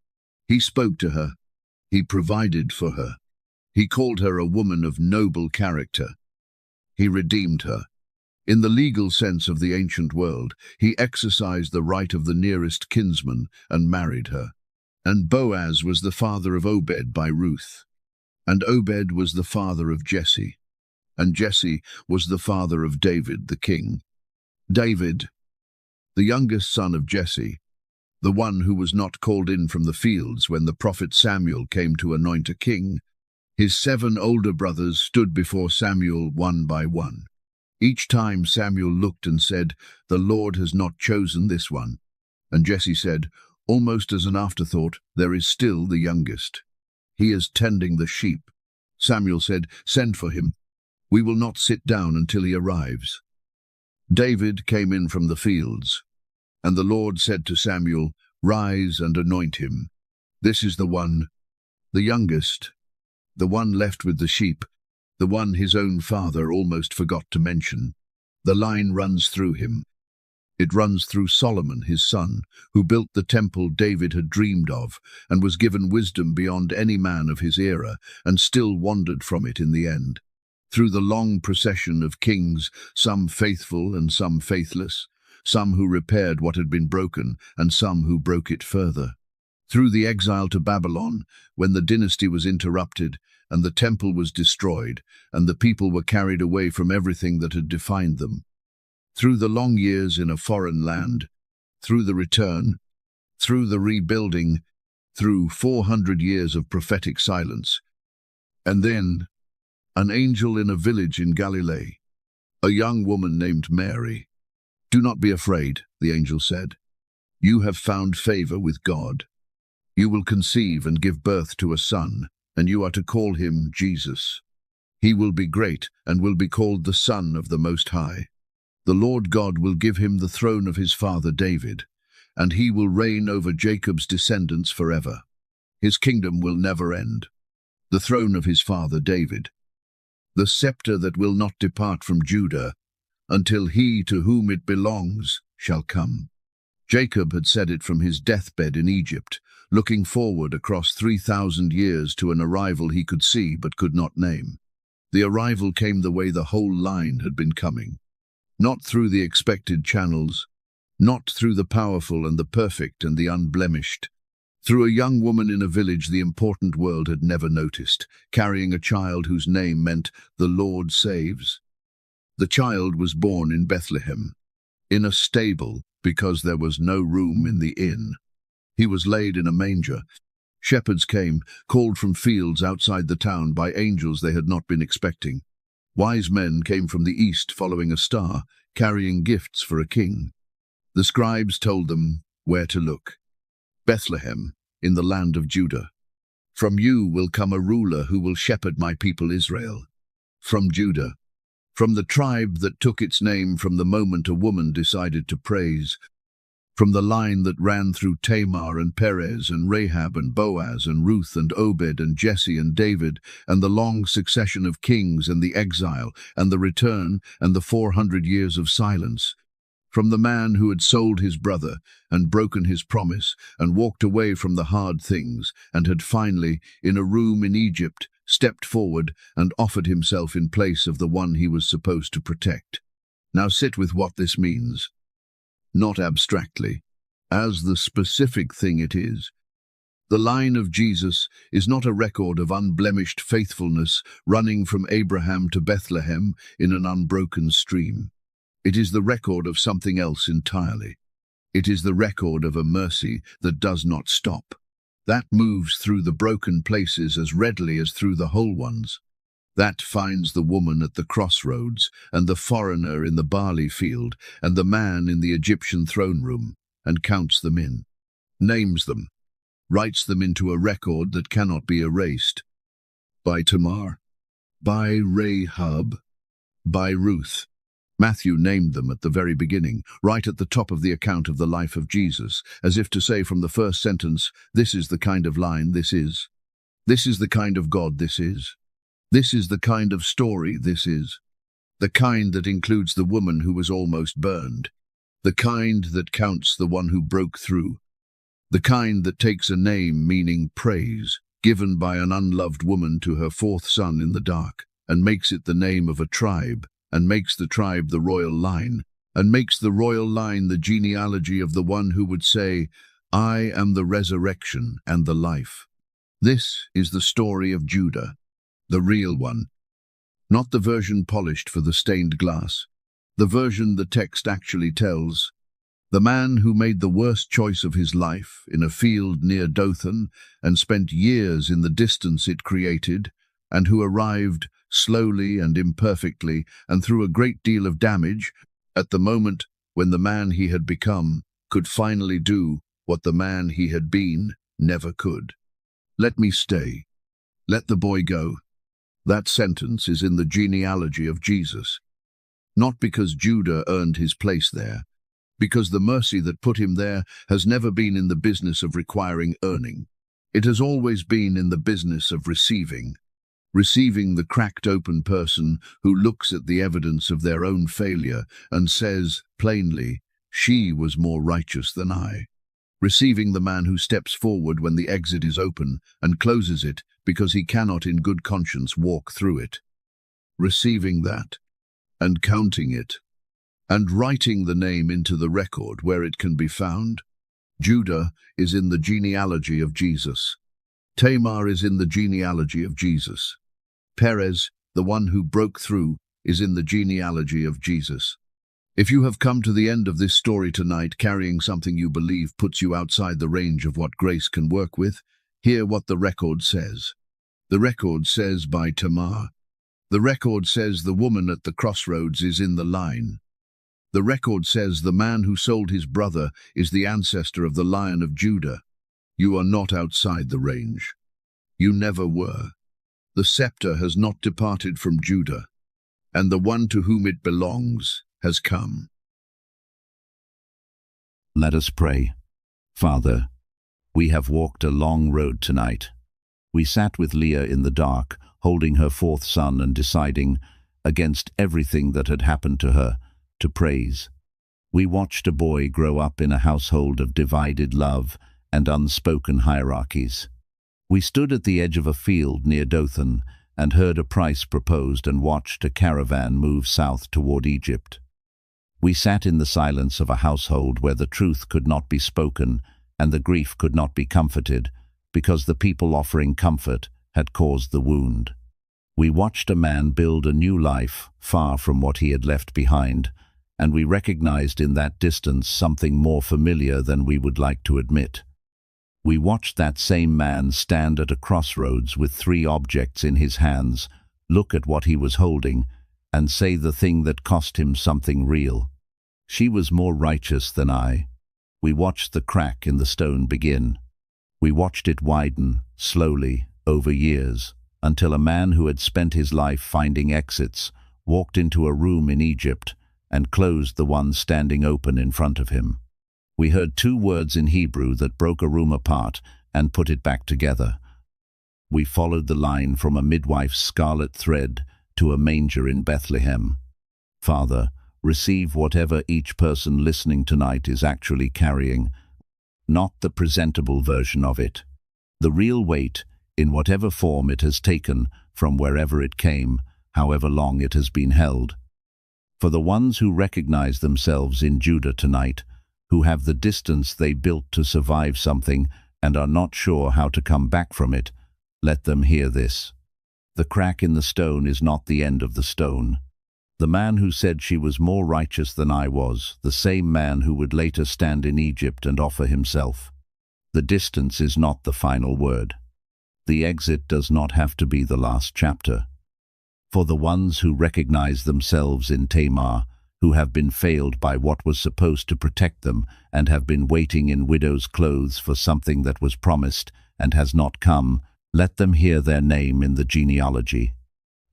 S1: He spoke to her. He provided for her. He called her a woman of noble character. He redeemed her. In the legal sense of the ancient world, he exercised the right of the nearest kinsman and married her. And Boaz was the father of Obed by Ruth. And Obed was the father of Jesse. And Jesse was the father of David the king. David, the youngest son of Jesse, the one who was not called in from the fields when the prophet Samuel came to anoint a king. His 7 older brothers stood before Samuel one by one. Each time Samuel looked and said, "The Lord has not chosen this one." And Jesse said, almost as an afterthought, "There is still the youngest. He is tending the sheep." Samuel said, "Send for him. We will not sit down until he arrives." David came in from the fields, and the Lord said to Samuel, "Rise and anoint him. This is the one, the youngest, the one left with the sheep, the one his own father almost forgot to mention. The line runs through him. It runs through Solomon, his son, who built the temple David had dreamed of and was given wisdom beyond any man of his era and still wandered from it in the end. Through the long procession of kings, some faithful and some faithless, some who repaired what had been broken and some who broke it further. Through the exile to Babylon, when the dynasty was interrupted and the temple was destroyed and the people were carried away from everything that had defined them. Through the long years in a foreign land, through the return, through the rebuilding, through 400 years of prophetic silence. And then, an angel in a village in Galilee, a young woman named Mary. "Do not be afraid," the angel said. "You have found favor with God. You will conceive and give birth to a son, and you are to call him Jesus. He will be great and will be called the Son of the Most High. The Lord God will give him the throne of his father David, and he will reign over Jacob's descendants forever. His kingdom will never end. The throne of his father David, the scepter that will not depart from Judah, until he to whom it belongs shall come." Jacob had said it from his deathbed in Egypt, looking forward across 3,000 years to an arrival he could see but could not name. The arrival came the way the whole line had been coming. Not through the expected channels, not through the powerful and the perfect and the unblemished. Through a young woman in a village the important world had never noticed, carrying a child whose name meant "the Lord saves." The child was born in Bethlehem, in a stable, because there was no room in the inn. He was laid in a manger. Shepherds came, called from fields outside the town by angels they had not been expecting. Wise men came from the east following a star, carrying gifts for a king. The scribes told them where to look. "Bethlehem, in the land of Judah. From you will come a ruler who will shepherd my people Israel. From Judah, from the tribe that took its name from the moment a woman decided to praise, from the line that ran through Tamar and Perez and Rahab and Boaz and Ruth and Obed and Jesse and David and the long succession of kings and the exile and the return and the 400 years of silence, from the man who had sold his brother and broken his promise and walked away from the hard things and had finally, in a room in Egypt, stepped forward and offered himself in place of the one he was supposed to protect. Now sit with what this means. Not abstractly, as the specific thing it is. The line of Jesus is not a record of unblemished faithfulness running from Abraham to Bethlehem in an unbroken stream. It is the record of something else entirely. It is the record of a mercy that does not stop, that moves through the broken places as readily as through the whole ones, that finds the woman at the crossroads, and the foreigner in the barley field, and the man in the Egyptian throne room, and counts them in, names them, writes them into a record that cannot be erased. By Tamar, by Rahab, by Ruth. Matthew named them at the very beginning, right at the top of the account of the life of Jesus, as if to say from the first sentence, this is the kind of line this is. This is the kind of God this is. This is the kind of story this is. The kind that includes the woman who was almost burned. The kind that counts the one who broke through. The kind that takes a name meaning praise, given by an unloved woman to her fourth son in the dark, and makes it the name of a tribe, and makes the tribe the royal line, and makes the royal line the genealogy of the one who would say, I am the resurrection and the life. This is the story of Judah, the real one, not the version polished for the stained glass, the version the text actually tells. The man who made the worst choice of his life in a field near Dothan and spent years in the distance it created, and who arrived slowly and imperfectly and through a great deal of damage at the moment when the man he had become could finally do what the man he had been never could. Let me stay. Let the boy go. That sentence is in the genealogy of Jesus. Not because Judah earned his place there, because the mercy that put him there has never been in the business of requiring earning. It has always been in the business of receiving the cracked open person who looks at the evidence of their own failure and says, plainly, she was more righteous than I. Receiving the man who steps forward when the exit is open and closes it because he cannot in good conscience walk through it. Receiving that, and counting it, and writing the name into the record where it can be found. Judah is in the genealogy of Jesus. Tamar is in the genealogy of Jesus. Perez, the one who broke through, is in the genealogy of Jesus. If you have come to the end of this story tonight carrying something you believe puts you outside the range of what grace can work with, hear what the record says. The record says by Tamar. The record says the woman at the crossroads is in the line. The record says the man who sold his brother is the ancestor of the Lion of Judah. You are not outside the range. You never were. The scepter has not departed from Judah, and the one to whom it belongs has come.
S2: Let us pray. Father, we have walked a long road tonight. We sat with Leah in the dark, holding her fourth son and deciding, against everything that had happened to her, to praise. We watched a boy grow up in a household of divided love and unspoken hierarchies. We stood at the edge of a field near Dothan and heard a price proposed and watched a caravan move south toward Egypt. We sat in the silence of a household where the truth could not be spoken and the grief could not be comforted, because the people offering comfort had caused the wound. We watched a man build a new life far from what he had left behind, and we recognized in that distance something more familiar than we would like to admit. We watched that same man stand at a crossroads with 3 objects in his hands, look at what he was holding, and say the thing that cost him something real. She was more righteous than I. We watched the crack in the stone begin. We watched it widen, slowly, over years, until a man who had spent his life finding exits walked into a room in Egypt and closed the one standing open in front of him. We heard 2 words in Hebrew that broke a room apart and put it back together. We followed the line from a midwife's scarlet thread to a manger in Bethlehem. Father, receive whatever each person listening tonight is actually carrying, not the presentable version of it. The real weight, in whatever form it has taken, from wherever it came, however long it has been held. For the ones who recognize themselves in Judah tonight, who have the distance they built to survive something and are not sure how to come back from it, let them hear this. The crack in the stone is not the end of the stone. The man who said she was more righteous than I was, the same man who would later stand in Egypt and offer himself. The distance is not the final word. The exit does not have to be the last chapter. For the ones who recognize themselves in Tamar, who have been failed by what was supposed to protect them and have been waiting in widow's clothes for something that was promised and has not come, let them hear their name in the genealogy,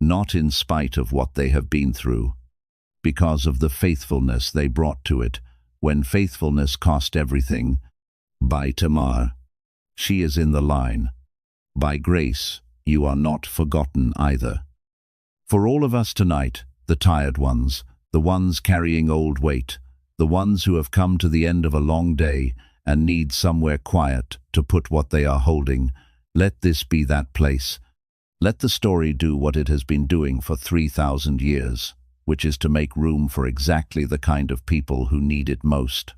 S2: not in spite of what they have been through, because of the faithfulness they brought to it, when faithfulness cost everything. By Tamar, she is in the line. By grace, you are not forgotten either. For all of us tonight, the tired ones, the ones carrying old weight, the ones who have come to the end of a long day and need somewhere quiet to put what they are holding, let this be that place. Let the story do what it has been doing for 3,000 years, which is to make room for exactly the kind of people who need it most.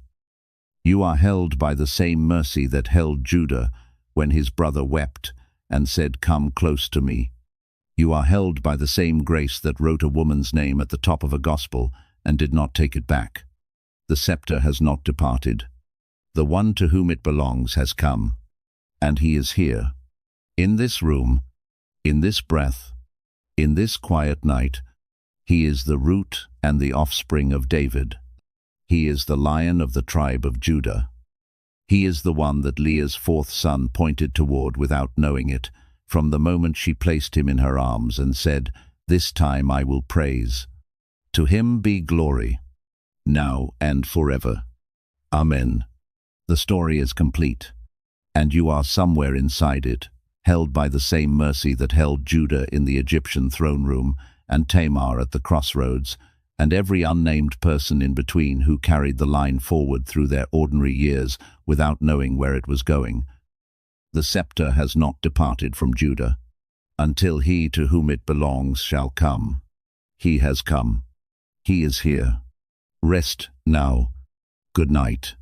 S2: You are held by the same mercy that held Judah when his brother wept and said, "Come close to me." You are held by the same grace that wrote a woman's name at the top of a gospel and did not take it back. The scepter has not departed. The one to whom it belongs has come, and he is here. In this room, in this breath, in this quiet night, he is the root and the offspring of David. He is the Lion of the tribe of Judah. He is the one that Leah's fourth son pointed toward without knowing it, from the moment she placed him in her arms and said, "This time I will praise." To him be glory, now and forever. Amen. The story is complete, and you are somewhere inside it, held by the same mercy that held Judah in the Egyptian throne room and Tamar at the crossroads, and every unnamed person in between who carried the line forward through their ordinary years without knowing where it was going. The scepter has not departed from Judah, until he to whom it belongs shall come. He has come. He is here. Rest now. Good night.